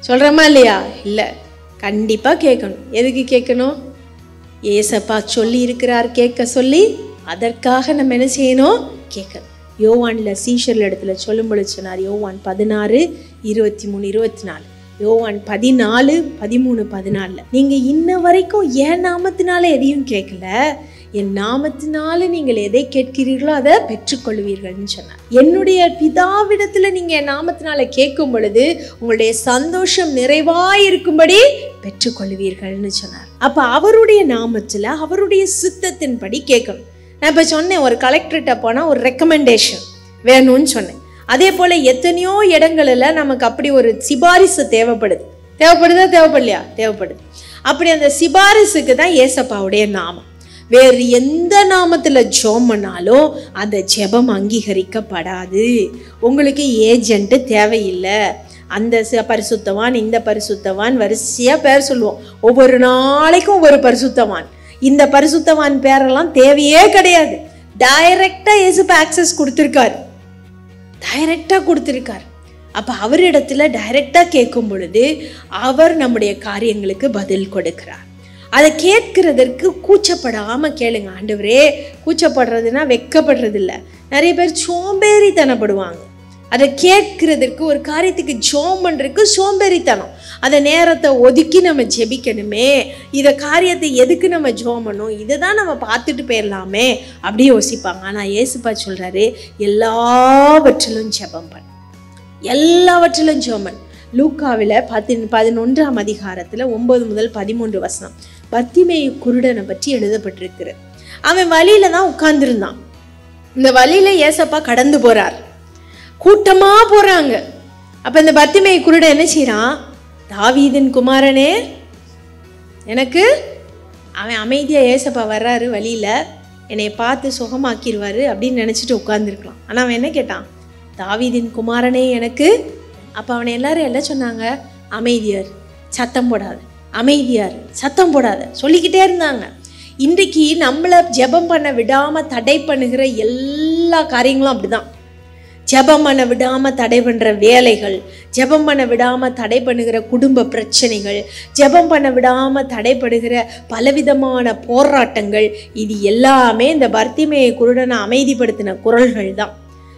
சொல்கிறோமா இல்லையா? இல்லை, கண்டிப்பாக கேட்கணும். எதுக்கு கேட்கணும்? ஏசப்பா சொல்லி இருக்கிறார் கேட்க சொல்லி, அதற்காக நம்ம என்ன செய்யணும்? கேட்கணும். யோவான்ல சீஷர்கள் இடத்துல சொல்லும் பொழுது சொன்னார், யோவான் 16:23-24, யோவான் 14:13-14, நீங்கள் இன்ன வரைக்கும் என் நாமத்தினால எதையும் கேட்கல, என் நாமத்தினால நீங்கள் எதை கேட்கிறீர்களோ அதை பெற்றுக்கொள்வீர்கள்னு சொன்னார். என்னுடைய பிதாவிடத்துல நீங்க என் நாமத்தினால கேட்கும் பொழுது உங்களுடைய சந்தோஷம் நிறைவாயிருக்கும்படி பெற்றுக்கொள்வீர்கள்னு சொன்னார். அப்ப அவருடைய நாமத்துல அவருடைய சித்தத்தின்படி கேட்கணும். நான் இப்ப சொன்னேன், ஒரு கலெக்டர்கிட்ட போனா ஒரு ரெக்கமெண்டேஷன் வேணும்னு சொன்னேன். அதே போல எத்தனையோ இடங்கள்ல நமக்கு அப்படி ஒரு சிபாரிசு தேவைப்படுது. தேவைப்படுதா? தேவைப்படலையா? தேவைப்படுது. அப்படி அந்த சிபாரிசுக்கு தான் ஏசப்பாவுடைய நாமம். வேறு எந்த நாமத்துல ஜெபம் பண்ணாலும் அந்த ஜெபம் அங்கீகரிக்கப்படாது. உங்களுக்கு ஏஜென்ட் தேவையில்லை. அந்த பரிசுத்தவான், இந்த பரிசுத்தவான், வரிசையா பேர் சொல்லுவோம். ஒவ்வொரு நாளைக்கும் ஒவ்வொரு பரிசுத்தவான். இந்த பரிசுத்தவான் பேரெல்லாம் தேவையே கிடையாது. டைரக்டா இயேசுப்பா ஆக்சஸ் கொடுத்திருக்காரு, டைரக்டா கொடுத்திருக்காரு. அப்ப அவரிடத்துல டைரக்டா கேட்கும் பொழுது அவர் நம்முடைய காரியங்களுக்கு பதில் கொடுக்கிறார். அதை கேட்கிறதற்கு கூச்சப்படாம கேளுங்க. ஆண்டவரே, கூச்சப்படுறதுன்னா வெக்கப்படுறது இல்லை. நிறைய பேர் சோம்பேறித்தனப்படுவாங்க. அதை கேட்கிறதுக்கு, ஒரு காரியத்துக்கு ஜெபம் பண்றதுக்கு சோம்பேறித்தனம். அந்த நேரத்தை ஒதுக்கி நம்ம ஜெபிக்கணுமே, இதை காரியத்தை எதுக்கு நம்ம ஜெபம் பண்ணணும், இதை தான் நம்ம பார்த்துட்டு போயிடலாமே அப்படி யோசிப்பாங்க. ஆனா ஏசுப்பா சொல்றாரு, எல்லாவற்றிலும் ஜெபம் பண்ணு, எல்லாவற்றிலும் ஜெபம் பண்ணு. லூக்காவில் 11ஆம் அதிகாரத்துல 9-13 பர்த்திமேயு குருடனை பற்றி எழுதப்பட்டிருக்கிறது. அவன் வழியில தான் உட்கார்ந்துருந்தான். இந்த வழியில ஏசப்பா கடந்து போறார், கூட்டமா போறாங்க. அப்ப இந்த பர்த்திமேயு குருடன் என்ன செய்யறான்? தாவீதின் குமாரனே எனக்கு, அவன் அமைதியா ஏசப்பா வர்றாரு வழியில, என்னை பார்த்து சுகமாக்கிடுவாரு அப்படின்னு நினைச்சிட்டு உட்கார்ந்துருக்கலாம். ஆனா அவன் என்ன கேட்டான்? தாவீதின் குமாரனே எனக்கு. அப்ப அவனை எல்லாரும் என்ன சொன்னாங்க? அமைதியார், சத்தம் போடாத, அமைதியார், சத்தம் போடாத சொல்லிக்கிட்டே இருந்தாங்க. இன்றைக்கு நம்மளை ஜெபம் பண்ண விடாம தடை பண்ணுகிற எல்லா காரியங்களும் அப்படிதான். ஜெபம் பண்ண விடாம தடை பண்ற வேலைகள், ஜெபம் பண்ண விடாம தடை பண்ணுகிற குடும்ப பிரச்சனைகள், ஜெபம் பண்ண விடாம தடைப்படுகிற பலவிதமான போராட்டங்கள், இது எல்லாமே இந்த பர்த்திமேயு குருடனை அமைதிப்படுத்தின குரல்கள் தான்.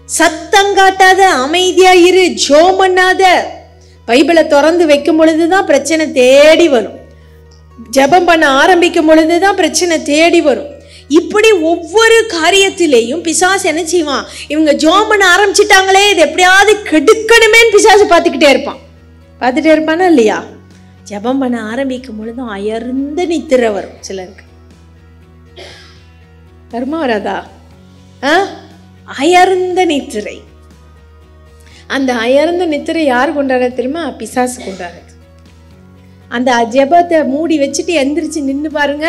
சத்தம் காட்டாத, அமைதியா இரு, ஜெபம் பண்ணாத. பைபிளை திறந்து வைக்கும் பொழுதுதான் பிரச்சனை தேடி வரும். ஜெபம் பண்ண ஆரம்பிக்கும் பொழுதுதான் பிரச்சனை தேடி வரும். இப்படி ஒவ்வொரு காரியத்திலேயும் பிசாசு என்ன செய்வான்? இவங்க ஜெபம் பண்ண ஆரம்பிச்சிட்டாங்களே, இது எப்படியாவது கெடுக்கணுமேன்னு பிசாசு பார்த்துக்கிட்டே இருப்பான். பார்த்துட்டே இருப்பானா இல்லையா? ஜெபம் பண்ண ஆரம்பிக்கும் பொழுதும் அயர்ந்து நித்திரை வரும் சிலருக்கு. வருமா வராதா? அயர்ந்த நித்திரை. அந்த அயர்ந்த நித்திரை யார் கொண்டாடுறது தெரியுமா? பிசாசு கொண்டாடுறது. அந்த ஜெபத்தை மூடி வச்சுட்டு எந்திரிச்சு நின்று பாருங்க,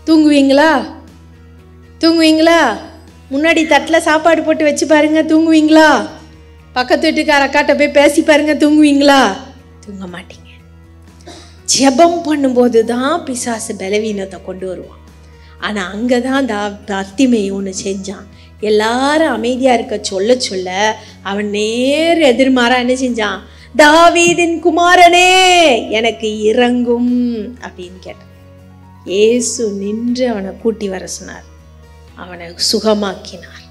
தூங்குவீங்களா? தூங்குவீங்களா? முன்னாடி தட்டில் சாப்பாடு போட்டு வச்சு பாருங்க, தூங்குவீங்களா? பக்கத்து வீட்டுக்கார அக்காட்ட போய் பேசி பாருங்க, தூங்குவீங்களா? தூங்க மாட்டீங்க. ஜெபம் பண்ணும்போது தான் பிசாசு பலவீனத்தை கொண்டு வருவான். ஆனால் அங்கே தான் பர்த்திமேயு ஒன்று செஞ்சான். எல்லாரும் அமைதியா இருக்க சொல்ல சொல்ல அவன் நேர் எதிர்மாறா என்ன செஞ்சான்? தாவீதின் குமாரனே எனக்கு இறங்கும் அப்படின்னு கேட்டான். இயேசு நின்று அவனை கூட்டி வர சொன்னார், அவனை சுகமாக்கினார்.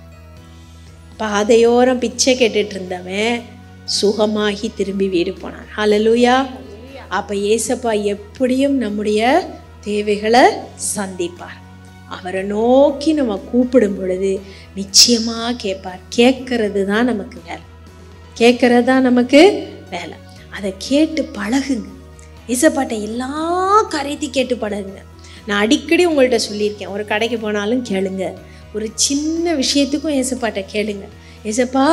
பாதையோரம் பிச்சை கேட்டுட்டு இருந்தவன் சுகமாகி திரும்பி வீடு போனான். ஹல்லேலூயா. அப்ப ஏசப்பா எப்படியும் நம்முடைய தேவைகளை சந்திப்பார். அவரை நோக்கி நம்ம கூப்பிடும் பொழுது நிச்சயமா கேட்பார். கேட்கறது தான் நமக்கு வேலை, கேட்கறது தான் நமக்கு வேலை. அதை கேட்டு பழகுங்க. ஏசப்பாட்ட எல்லா காரியத்தையும் கேட்டு பழகுங்க. நான் அடிக்கடி உங்கள்கிட்ட சொல்லியிருக்கேன், ஒரு கடைக்கு போனாலும் கேளுங்க, ஒரு சின்ன விஷயத்துக்கும் ஏசப்பாட்ட கேளுங்க. ஏசப்பா,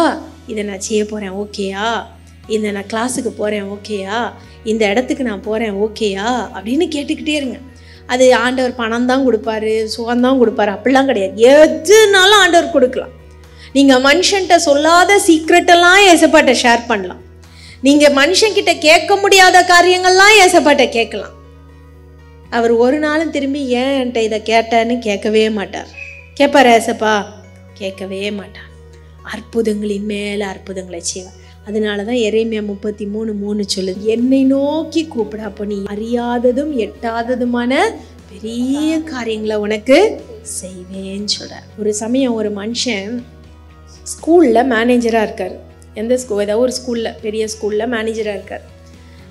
இதை நான் செய்ய போகிறேன், ஓகேயா? இந்த நான் கிளாஸுக்கு போகிறேன், ஓகேயா? இந்த இடத்துக்கு நான் போகிறேன், ஓகேயா? அப்படின்னு கேட்டுக்கிட்டே இருங்க. அது ஆண்டவர் பணம் தான் கொடுப்பாரு, சுகம்தான் கொடுப்பாரு அப்படிலாம் கிடையாது. எதுனாலும் ஆண்டவர் கொடுக்கலாம். நீங்கள் மனுஷன்கிட்ட சொல்லாத சீக்ரெட்டெல்லாம் ஏசப்பாட்ட ஷேர் பண்ணலாம். நீங்கள் மனுஷன்கிட்ட கேட்க முடியாத காரியங்கள்லாம் ஏசப்பாட்ட கேட்கலாம். அவர் ஒரு நாளும் திரும்பி ஏன் என்கிட்ட இதை கேட்டேன்னு கேட்கவே மாட்டார். கேட்பார் ஏசப்பா? கேட்கவே மாட்டார். அற்புதங்களின் மேலே அற்புதங்களை செய்வார். அதனால தான் எரேமியா 33:3 சொல்லுது, என்னை நோக்கி கூப்பிட, அப்போ நீ அறியாததும் எட்டாததுமான பெரிய காரியங்களை உனக்கு செய்வேன்னு சொல்கிறார். ஒரு சமயம் ஒரு மனுஷன் ஸ்கூலில் மேனேஜராக இருக்கார். எந்த ஸ்கூல், ஏதாவது ஒரு ஸ்கூலில், பெரிய ஸ்கூலில் மேனேஜராக இருக்கார்.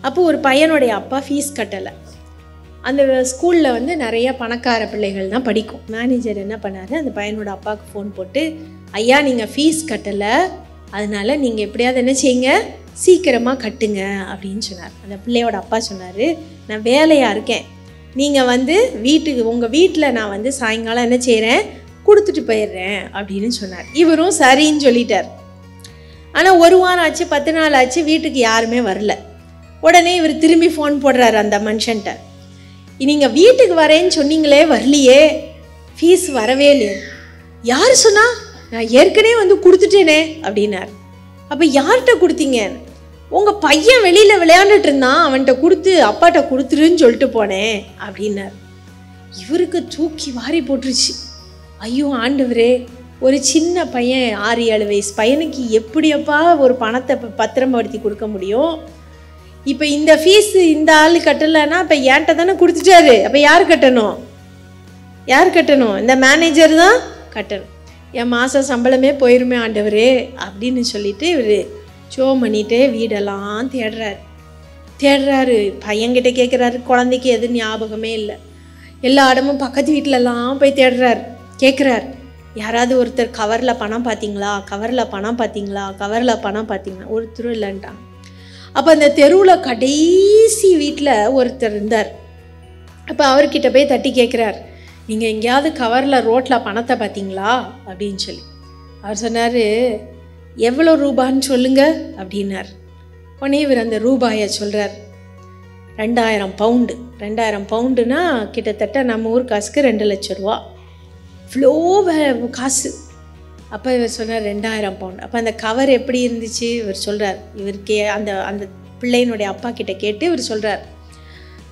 அப்போது ஒரு பையனுடைய அப்பா ஃபீஸ் கட்டலை. அந்த ஸ்கூலில் வந்து நிறைய பணக்கார பிள்ளைகள் தான் படிக்கும். மேனேஜர் என்ன பண்ணார், அந்த பையனோட அப்பாவுக்கு ஃபோன் போட்டு, ஐயா நீங்கள் ஃபீஸ் கட்டலை, அதனால் நீங்கள் எப்படியாவது என்ன செய்யுங்க, சீக்கிரமாக கட்டுங்க அப்படின்னு சொன்னார். அந்த பிள்ளையோட அப்பா சொன்னார், நான் வேலையாக இருக்கேன், நீங்கள் வந்து வீட்டுக்கு, உங்கள் வீட்டில் நான் வந்து சாயங்காலம் என்ன செய்கிறேன், கொடுத்துட்டு போயிடுறேன் அப்படின்னு சொன்னார். இவரும் சரின்னு சொல்லிட்டார். ஆனால் 1 வாரம் ஆச்சு, 10 நாள் ஆச்சு, வீட்டுக்கு யாருமே வரல. உடனே இவர் திரும்பி ஃபோன் போடுறாரு அந்த மனுஷன்ட்ட, நீங்கள் வீட்டுக்கு வரேன்னு சொன்னீங்களே, வரலையே, ஃபீஸ் வரவே இல்லையே. யார் சொன்னா? நான் ஏற்கனவே வந்து கொடுத்துட்டேனே அப்படின்னார். அப்போ யார்கிட்ட கொடுத்தீங்க? உங்கள் பையன் வெளியில் விளையாண்டுட்டு இருந்தான், அவன்கிட்ட கொடுத்து அப்பாட்ட கொடுத்துருன்னு சொல்லிட்டு போனேன் அப்படின்னார். இவருக்கு தூக்கி வாரி போட்டுருச்சு. ஐயோ ஆண்டவரே, ஒரு சின்ன பையன், 6-7 வயசு பையனுக்கு எப்படியப்பா ஒரு பணத்தை பத்திரப்படுத்தி கொடுக்க முடியும்? இப்போ இந்த ஃபீஸ் இந்த ஆள் கட்டலைன்னா இப்போ என்கிட்ட தானே கொடுத்துட்டாரு, அப்போ யார் கட்டணும்? யார் கட்டணும்? இந்த மேனேஜர் தான் கட்டணும். என் மாத சம்பளமே போயிருமே ஆண்டவரே அப்படின்னு சொல்லிட்டு இவர் ஜோம் பண்ணிகிட்டே வீடெல்லாம் தேடுறாரு. பையன்கிட்ட கேட்குறாரு, குழந்தைக்கு எது ஞாபகமே இல்லை. எல்லா இடமும் பக்கத்து வீட்டிலலாம் போய் கேட்குறாரு, யாராவது ஒருத்தர் கவரில் பணம் பார்த்தீங்களா, கவரில் பணம் பார்த்தீங்களா, கவரில் பணம் பார்த்தீங்களா? ஒருத்தரும் இல்லைன்ட்டான். அப்போ அந்த தெருவில் கடைசி வீட்டில் ஒருத்தர் இருந்தார். அப்போ அவர்கிட்ட போய் தட்டி கேட்குறார், நீங்கள் எங்கேயாவது கவரில் ரோட்டில் பணத்தை பார்த்தீங்களா அப்படின்னு சொல்லி. அவர் சொன்னார், எவ்வளோ ரூபான்னு சொல்லுங்க அப்படின்னார். உடனே இவர் அந்த ரூபாயை சொல்கிறார், 2000 பவுண்டு. 2000 பவுண்டுனா கிட்டத்தட்ட நம்ம ஊர் காசுக்கு 2 லட்சம் ரூபா. இவ்வளோ காசு. அப்போ இவர் சொன்னார் 2000 பவுண்டு. அப்போ அந்த கவர் எப்படி இருந்துச்சு இவர் சொல்கிறார். இவருக்கே அந்த பிள்ளையினுடைய அப்பா கிட்ட கேட்டு இவர் சொல்கிறார்,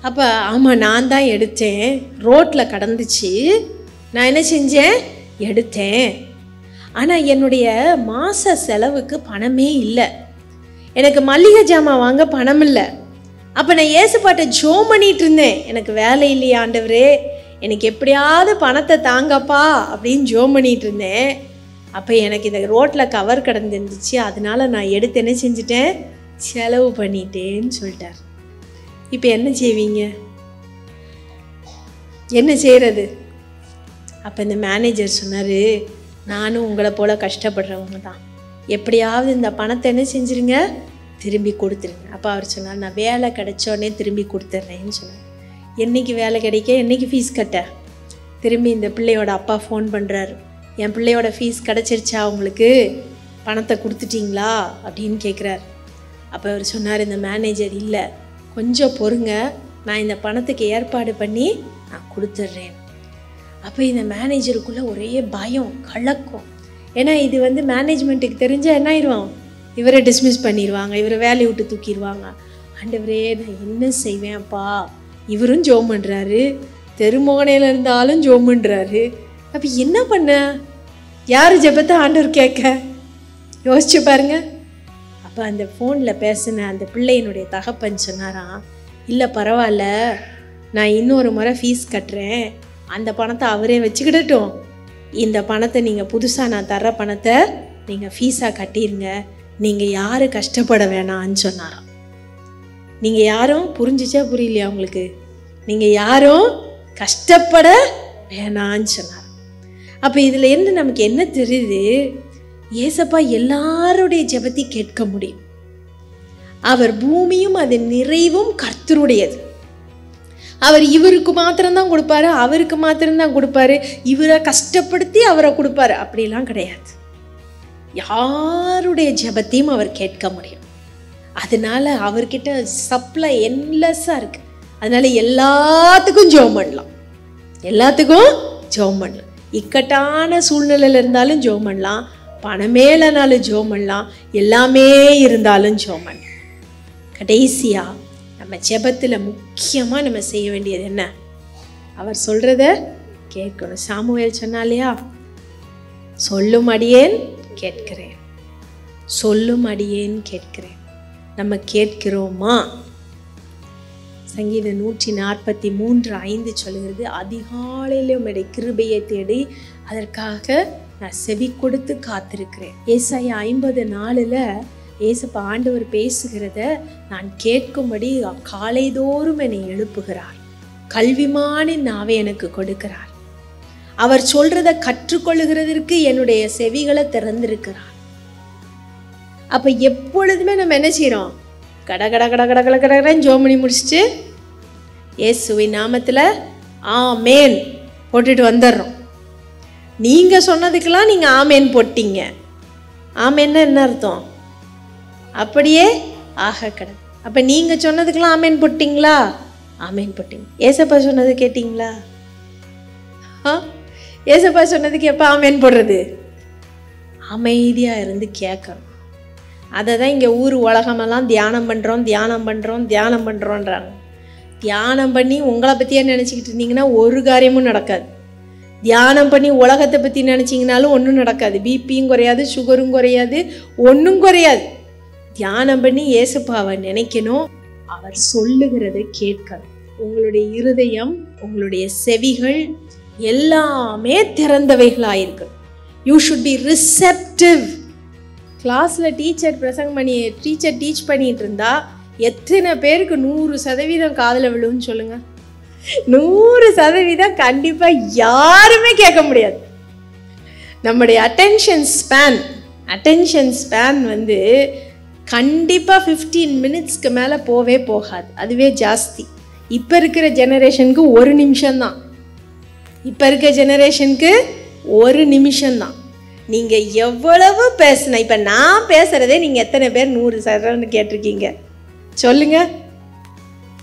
அப்போ ஆமாம் நான் தான் எடுத்தேன், ரோட்டில் கடந்துச்சு, நான் என்ன செஞ்சேன், எடுத்தேன். ஆனால் என்னுடைய மாத செலவுக்கு பணமே இல்லை, எனக்கு மல்லிகை ஜாமான் வாங்க பணம் இல்லை. அப்போ நான் ஏசுப்பாட்டை ஜோம் பண்ணிகிட்டு இருந்தேன், எனக்கு வேலை இல்லையா ஆண்டவரே, எனக்கு எப்படியாவது பணத்தை தாங்கப்பா அப்படின்னு ஜோம் பண்ணிகிட்டு இருந்தேன். அப்போ எனக்கு இந்த ரோட்டில் கவர் கிடந்துருந்துச்சு, அதனால நான் எடுத்து என்ன செஞ்சிட்டேன், செலவு பண்ணிட்டேன்னு சொல்லிட்டார். இப்போ என்ன செய்வீங்க? என்ன செய்கிறது? அப்போ இந்த மேனேஜர் சொன்னார், நானும் உங்களை போல் கஷ்டப்படுறவங்க தான், எப்படியாவது இந்த பணத்தை என்ன செஞ்சுருங்க, திரும்பி கொடுத்துருங்க. அப்போ அவர் சொன்னார், நான் வேலை கிடைச்சோடனே திரும்பி கொடுத்துட்றேன்னு சொன்னார். என்றைக்கு வேலை கிடைக்க, என்றைக்கு ஃபீஸ் கட்ட? திரும்பி இந்த பிள்ளையோட அப்பா ஃபோன் பண்ணுறாரு, என் பிள்ளையோட ஃபீஸ் கிடச்சிருச்சா, உங்களுக்கு பணத்தை கொடுத்துட்டிங்களா அப்படின்னு கேட்குறாரு. அப்போ அவர் சொன்னார், இந்த மேனேஜர், இல்லை கொஞ்சம் பொறுங்க, நான் இந்த பணத்துக்கு ஏற்பாடு பண்ணி நான் கொடுத்துட்றேன். அப்போ இந்த மேனேஜருக்குள்ளே ஒரே பயம், கலக்கம். ஏன்னா இது வந்து மேனேஜ்மெண்ட்டுக்கு தெரிஞ்சால் என்ன ஆயிடுவான், இவரை டிஸ்மிஸ் பண்ணிடுவாங்க, இவரை வேலையை விட்டு தூக்கிடுவாங்க. ஆண்டவரே நான் என்ன செய்வேன் அப்பா? இவரும் ஜோம் பண்ணுறாரு, தெருமோகனையில் இருந்தாலும் ஜோம் பண்ணுறாரு. அப்போ என்ன பண்ண? யார் ஜெபத்தை ஆண்டவர் கேட்க? யோசிச்சு பாருங்க. அப்போ அந்த ஃபோனில் பேசின அந்த பிள்ளையினுடைய தகப்பன் சொன்னாராம், இல்லை பரவாயில்ல, நான் இன்னொரு முறை ஃபீஸ் கட்டுறேன், அந்த பணத்தை அவரே வச்சுக்கிடட்டும், இந்த பணத்தை நீங்கள் புதுசாக நான் தர்ற பணத்தை நீங்கள் ஃபீஸாக கட்டிடுங்க, நீங்கள் யாரும் கஷ்டப்பட வேணான்னு சொன்னாராம். நீங்கள் யாரும், புரிஞ்சிச்சா புரியலையா உங்களுக்கு? நீங்கள் யாரும் கஷ்டப்பட வேணான்னு சொன்னார். அப்போ இதில் இருந்து நமக்கு என்ன தெரியுது? ஏசப்பா எல்லாருடைய ஜெபத்தை கேட்க முடியும். அவர் பூமியும் அதன் நிறைவும் கர்த்தருடையது. அவர் இவருக்கு மாத்திரம்தான் கொடுப்பாரு, அவருக்கு மாத்திரம்தான் கொடுப்பாரு, இவரை கஷ்டப்படுத்தி அவரை கொடுப்பாரு, அப்படிலாம் கிடையாது. யாருடைய ஜெபத்தையும் அவர் கேட்க முடியும். அதனால அவர்கிட்ட சப்ளை என்லெஸ்ஸாக இருக்கு. அதனால எல்லாத்துக்கும் ஜெபம் பண்ணலாம், எல்லாத்துக்கும் ஜெபம் பண்ணலாம். இக்கட்டான சூழ்நிலையில் இருந்தாலும் ஜெபம் பண்ணலாம், பணமே இல்லைனாலும் ஜெபம் பண்ணலாம், எல்லாமே இருந்தாலும் ஜெபம் பண்ணலாம். கடைசியாக நம்ம ஜெபத்தில் முக்கியமாக நம்ம செய்ய வேண்டியது என்ன? அவர் சொல்கிறத கேட்கணும். சாமுவேல் சொன்னா இல்லையா, சொல்லும் அடியேன் கேட்கிறேன், சொல்லும் அடியேன்னு கேட்கிறேன். நம்ம கேட்கிறோமா? சங்கீதம் 143:5 சொல்லுகிறது, அதிகாலையில் உம்முடைய கிருபையை தேடி அதற்காக நான் செவி கொடுத்து காத்திருக்கிறேன். ஏசாயா 50:4 ஏசப்பா ஆண்டவர் பேசுகிறத நான் கேட்கும்படி காலைதோறும் என்னை எழுப்புகிறார். கல்விமானின் நாவை எனக்கு கொடுக்கிறார். அவர் சொல்றத கற்றுக்கொள்ளுகிறதற்கு என்னுடைய செவிகளை திறந்திருக்கிறார். அப்ப எப்பொழுதுமே நம்ம என்ன செய்யறோம்? கட கட கட கட கட கடன்னு ஜோமணி முடிச்சுட்டு இயேசுவின் நாமத்துல ஆமேன் போட்டுட்டு வந்துடுறோம். நீங்க சொன்னதுக்கெல்லாம் நீங்க ஆமேன் போட்டீங்க. ஆமேன்னா என்ன அர்த்தம்? அப்படியே ஆக கடை. அப்ப நீங்க சொன்னதுக்கெல்லாம் ஆமேன் போட்டீங்களா? ஆமேன் போட்டீங்க. ஏசப்பா சொன்னது கேட்டீங்களா? ஏசப்பா சொன்னதுக்கு எப்ப ஆமேன் போடுறது? அமைதியா இருந்து கேட்கணும். அதை தான் இங்கே ஊர் உலகமெல்லாம் தியானம் பண்ணுறோம் தியானம் பண்ணுறோம் தியானம் பண்ணுறோன்றாங்க. தியானம் பண்ணி உங்களை பற்றியே நினச்சிக்கிட்டு இருந்தீங்கன்னா ஒரு காரியமும் நடக்காது. தியானம் பண்ணி உலகத்தை பற்றி நினச்சிங்கனாலும் ஒன்றும் நடக்காது. பிபியும் குறையாது, சுகரும் குறையாது, ஒன்றும் குறையாது. தியானம் பண்ணி ஏசப்பாவை நினைக்கணும், அவர் சொல்லுகிறதை கேட்கணும். உங்களுடைய இருதயம், உங்களுடைய செவிகள் எல்லாமே திறந்தவைகளாயிருக்கு. You should be receptive. கிளாஸில் டீச்சர் டீச் பண்ணிட்டு இருந்தா எத்தனை பேருக்கு 100% காதில் விழுன்னு சொல்லுங்க? 100% கண்டிப்பாக யாருமே கேட்க முடியாது. நம்முடைய அட்டென்ஷன் ஸ்பேன் வந்து கண்டிப்பாக 15 மினிட்ஸ்க்கு மேலே போகாது. அதுவே ஜாஸ்தி. இப்போ இருக்கிற ஜெனரேஷனுக்கு 1 நிமிஷம்தான். ஒரு நிமிஷம்தான். நீங்கள் எவ்வளவு பேசுன, இப்போ நான் பேசுகிறதே நீங்கள் எத்தனை பேர் 100% கேட்டிருக்கீங்க சொல்லுங்க?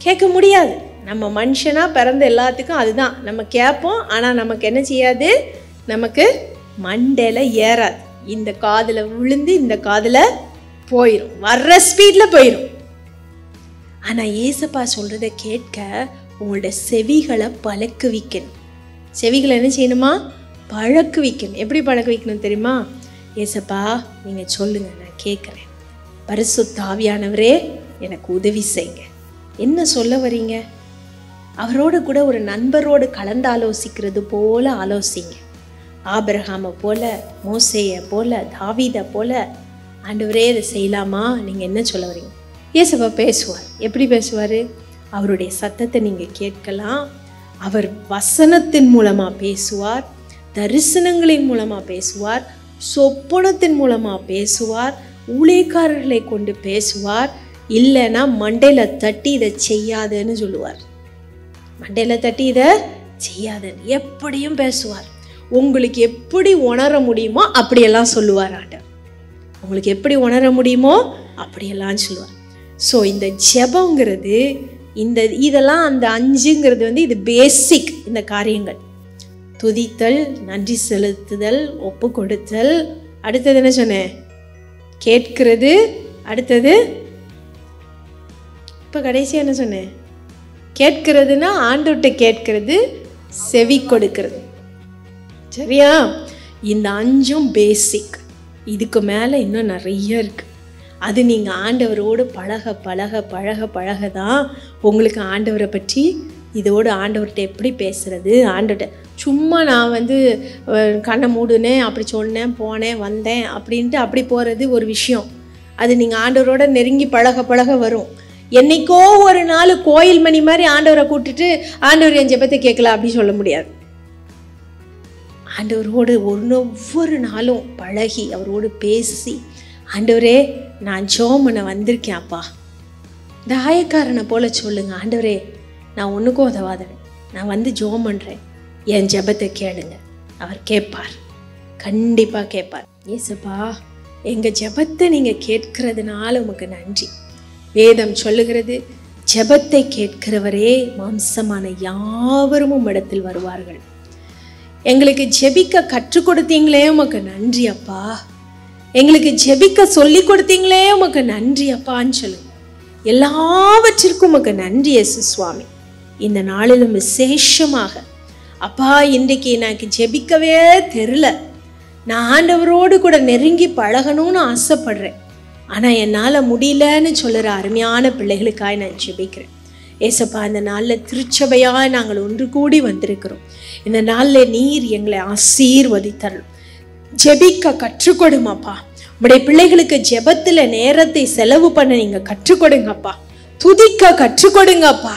கேட்க முடியாது. நம்ம மனுஷனாக பிறந்த எல்லாத்துக்கும் அதுதான். நம்ம கேட்போம், ஆனால் நமக்கு என்ன செய்யாது? நமக்கு மண்டையில் ஏறாது. இந்த காதில் விழுந்து இந்த காதில் போயிடும், வர்ற ஸ்பீடில் போயிடும். ஆனால் ஏசப்பா சொல்கிறத கேட்க உங்களோட செவிகளை பழக்குவிக்கணும். செவிகளை என்ன செய்யணுமா? பழக்கு வைக்கணும். எப்படி பழக்க வைக்கணும் தெரியுமா? ஏசப்பா நீங்கள் சொல்லுங்க, நான் கேட்குறேன். பரிசுத்த ஆவியானவரே எனக்கு உதவி செய்யுங்க. என்ன சொல்ல வரீங்க? அவரோடு கூட ஒரு நண்பரோடு கலந்து ஆலோசிக்கிறது போல ஆலோசிங்க. ஆபிரகாமை போல, மோசேயை போல, தாவீதை போல. ஆண்டவரே இதை செய்யலாமா? நீங்கள் என்ன சொல்ல வரீங்க? ஏசப்பா பேசுவார். எப்படி பேசுவார்? அவருடைய சத்தத்தை நீங்கள் கேட்கலாம். அவர் வசனத்தின் மூலமாக பேசுவார், தரிசனங்களின் மூலமாக பேசுவார், சொப்பனத்தின் மூலமாக பேசுவார், ஊழியக்காரர்களை கொண்டு பேசுவார். இல்லைன்னா மண்டையில் தட்டி இதை செய்யாதுன்னு சொல்லுவார். மண்டையில் தட்டி இதை செய்யாதுன்னு எப்படியும் பேசுவார். உங்களுக்கு எப்படி உணர முடியுமோ அப்படியெல்லாம் சொல்லுவார் ஆண்டவர். உங்களுக்கு எப்படி உணர முடியுமோ அப்படியெல்லாம் சொல்லுவார். ஸோ இந்த ஜெபங்கிறது, இதெல்லாம் அந்த 5ங்கிறது வந்து இது பேசிக். இந்த காரியங்கள் துதித்தல், நன்றி செலுத்துதல், ஒப்பு கொடுத்தல், அடுத்தது என்ன சொன்னேன்? கேட்கிறது, அடுத்தது இப்போ கடைசியாக என்ன சொன்னேன்? கேட்கிறதுனா ஆண்டவர்கிட்ட கேட்கிறது, செவி கொடுக்கிறது. சரியா? இந்த 5ம் பேசிக். இதுக்கு மேலே இன்னும் நிறைய இருக்கு. அது நீங்கள் ஆண்டவரோடு பழக தான் உங்களுக்கு ஆண்டவரை பற்றி, இதோடு ஆண்டவர்கிட்ட எப்படி பேசுறது, ஆண்டவர்கிட்ட சும்மா நான் வந்து கண்ணை மூடுனேன், அப்படி சொன்னேன், போனேன், வந்தேன் அப்படின்ட்டு அப்படி போகிறது ஒரு விஷயம். அது நீங்கள் ஆண்டவரோட நெருங்கி பழக வரும். என்னைக்கோ ஒரு நாள் கோயில் மணி மாதிரி ஆண்டவரை கூப்பிட்டுட்டு ஆண்டவர் என் ஜெபத்தை கேட்கல அப்படி சொல்ல முடியாது. ஆண்டவரோடு ஒவ்வொரு நாளும் பழகி அவரோடு பேசி, ஆண்டவரே நான் ஜெபம் பண்ண வந்திருக்கேன் அப்பா. இந்த ஆயக்காரனை போல சொல்லுங்க, ஆண்டவரே நான் ஒன்றுக்கும் உதவாதவன், நான் வந்து ஜெபம் பண்ணுறேன், என் ஜெபத்தை கேளுங்க. அவர் கேட்பார், கண்டிப்பாக கேட்பார். ஏசப்பா எங்கள் ஜெபத்தை நீங்கள் கேட்கறதுனால உமக்கு நன்றி. வேதம் சொல்லுகிறது, ஜெபத்தை கேட்கிறவரே மாம்சமான யாவரும் உம்மிடத்தில் வருவார்கள். எங்களுக்கு ஜெபிக்க கற்றுக் கொடுத்தீங்களே உமக்கு நன்றி அப்பா. எங்களுக்கு ஜெபிக்க சொல்லி கொடுத்தீங்களே உமக்கு நன்றி அப்பான்னு சொல்லுங்க. எல்லாவற்றிற்கும் உமக்கு நன்றி இயேசு சுவாமி. இந்த நாளிலும் விசேஷமாக அப்பா, இன்றைக்கு எனக்கு ஜெபிக்கவே தெரியல, நான் ஆண்டவரோடு கூட நெருங்கி பழகணும்னு ஆசைப்படுறேன், ஆனால் என்னால் முடியலன்னு சொல்லுற அருமையான பிள்ளைகளுக்காக நான் ஜெபிக்கிறேன். ஏசப்பா, இந்த நாளில் திருச்சபையாக நாங்கள் ஒன்று கூடி வந்திருக்கிறோம். இந்த நாளில் நீர் எங்களை ஆசீர்வதித்தரணும். ஜெபிக்க கற்றுக்கொடுங்கப்பா. உங்களுடைய பிள்ளைகளுக்கு ஜெபத்தில் நேரத்தை செலவு பண்ண நீங்கள் கற்றுக்கொடுங்கப்பா. துதிக்க கற்றுக்கொடுங்கப்பா.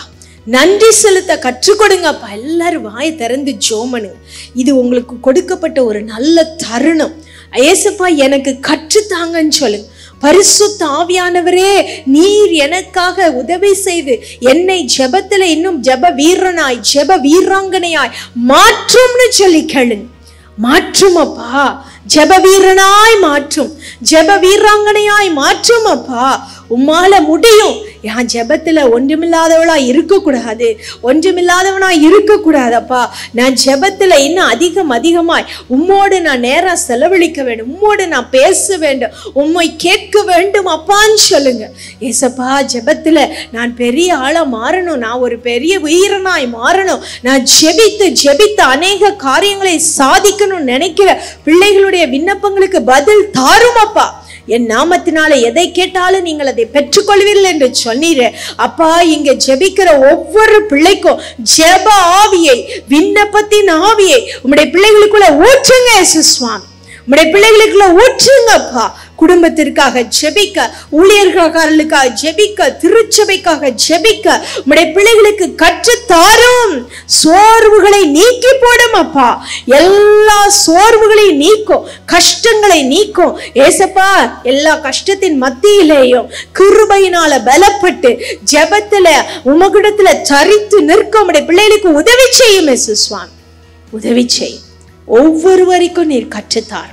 நன்றி செலுத்த கற்றுக்கொடுங்கப்பா. எல்லாரும் வாயை திறந்து ஜோமனுங்க. இது உங்களுக்கு கொடுக்கப்பட்ட ஒரு நல்ல தருணம். ஏசப்பா, எனக்கு கற்றுத்தாங்கன்னு சொல்லுங்க. பரிசுத்த ஆவியானவரே, நீர் எனக்காக உதவி செய்து என்னை ஜெபத்துல இன்னும் ஜெப வீரனாய் ஜெப வீராங்கனையாய் மாற்றும்னு சொல்லி கேளுங்க. மாற்றும் அப்பா, ஜெப வீரனாய் மாற்றும், ஜெப வீராங்கனையாய் மாற்றும் அப்பா. உம்மால முடியும். என் ஜெபத்துல ஒன்றுமில்லாதவளா இருக்கக்கூடாது, ஒன்றுமில்லாதவனா இருக்கக்கூடாதப்பா. நான் ஜெபத்துல இன்னும் அதிகமாய் உம்மோடு நான் நேரம் செலவழிக்க வேண்டும், உம்மோடு நான் பேச வேண்டும், உம்மை கேட்க வேண்டும் அப்பான்னு சொல்லுங்க. ஏசப்பா, ஜெபத்துல நான் பெரிய ஆளா மாறணும், நான் ஒரு பெரிய வீரனாய் மாறணும், நான் ஜெபித்து அநேக காரியங்களை சாதிக்கணும்னு நினைக்கிற பிள்ளைகளுடைய விண்ணப்பங்களுக்கு பதில் தாரும் அப்பா. என் நாமத்தினால எதை கேட்டாலும் நீங்கள் அதை பெற்றுக்கொள்வீர்கள் என்று சொன்னீரே அப்பா. இங்க ஜெபிக்கிற ஒவ்வொரு பிள்ளைக்கும் ஜெப ஆவியை, விண்ணப்பத்தின் ஆவியை உம்முடைய பிள்ளைகளுக்குள்ள ஊற்றுங்க சுவாமி. உம்முடைய பிள்ளைகளுக்குள்ள ஊற்றுங்கப்பா. குடும்பத்திற்காக ஜெபிக்க, ஊழியர்களுக்காக ஜெபிக்க, திருச்சபைக்காக ஜெபிக்க உம்முடைய பிள்ளைகளுக்கு கற்றுத்தாரும். சோர்வுகளை நீக்கி போடும் அப்பா. எல்லா சோர்வுகளையும் நீக்கும், கஷ்டங்களை நீக்கும் ஏசப்பா. எல்லா கஷ்டத்தின் மத்தியிலேயும் கிருபையினால பலப்பட்டு ஜெபத்துல உமகிடத்துல சரித்து நிற்க உம்முடைய பிள்ளைகளுக்கு உதவி செய்யும் சுவாமி. உதவி செய்யும். ஒவ்வொருவருக்கும் நீர் கற்றுத்தார்.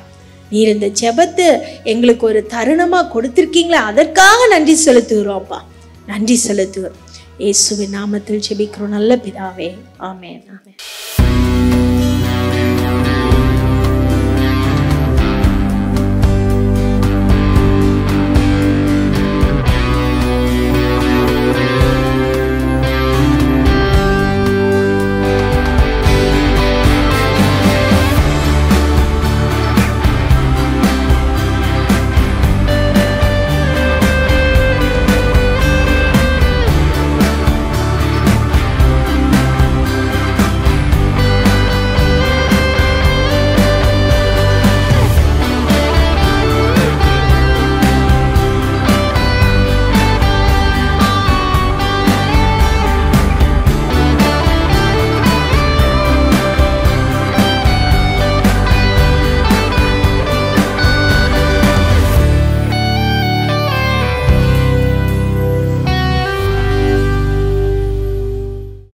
நீர் இந்த ஜெபத்தை எங்களுக்கு ஒரு தருணமா கொடுத்திருக்கீங்களா, அதற்காக நன்றி செலுத்துகிறோம் அப்பா. நன்றி செலுத்துகிறோம். இயேசுவின் நாமத்தில் ஜெபிக்கிறோம் நல்ல பிதாவே. ஆமென். ஆமென்.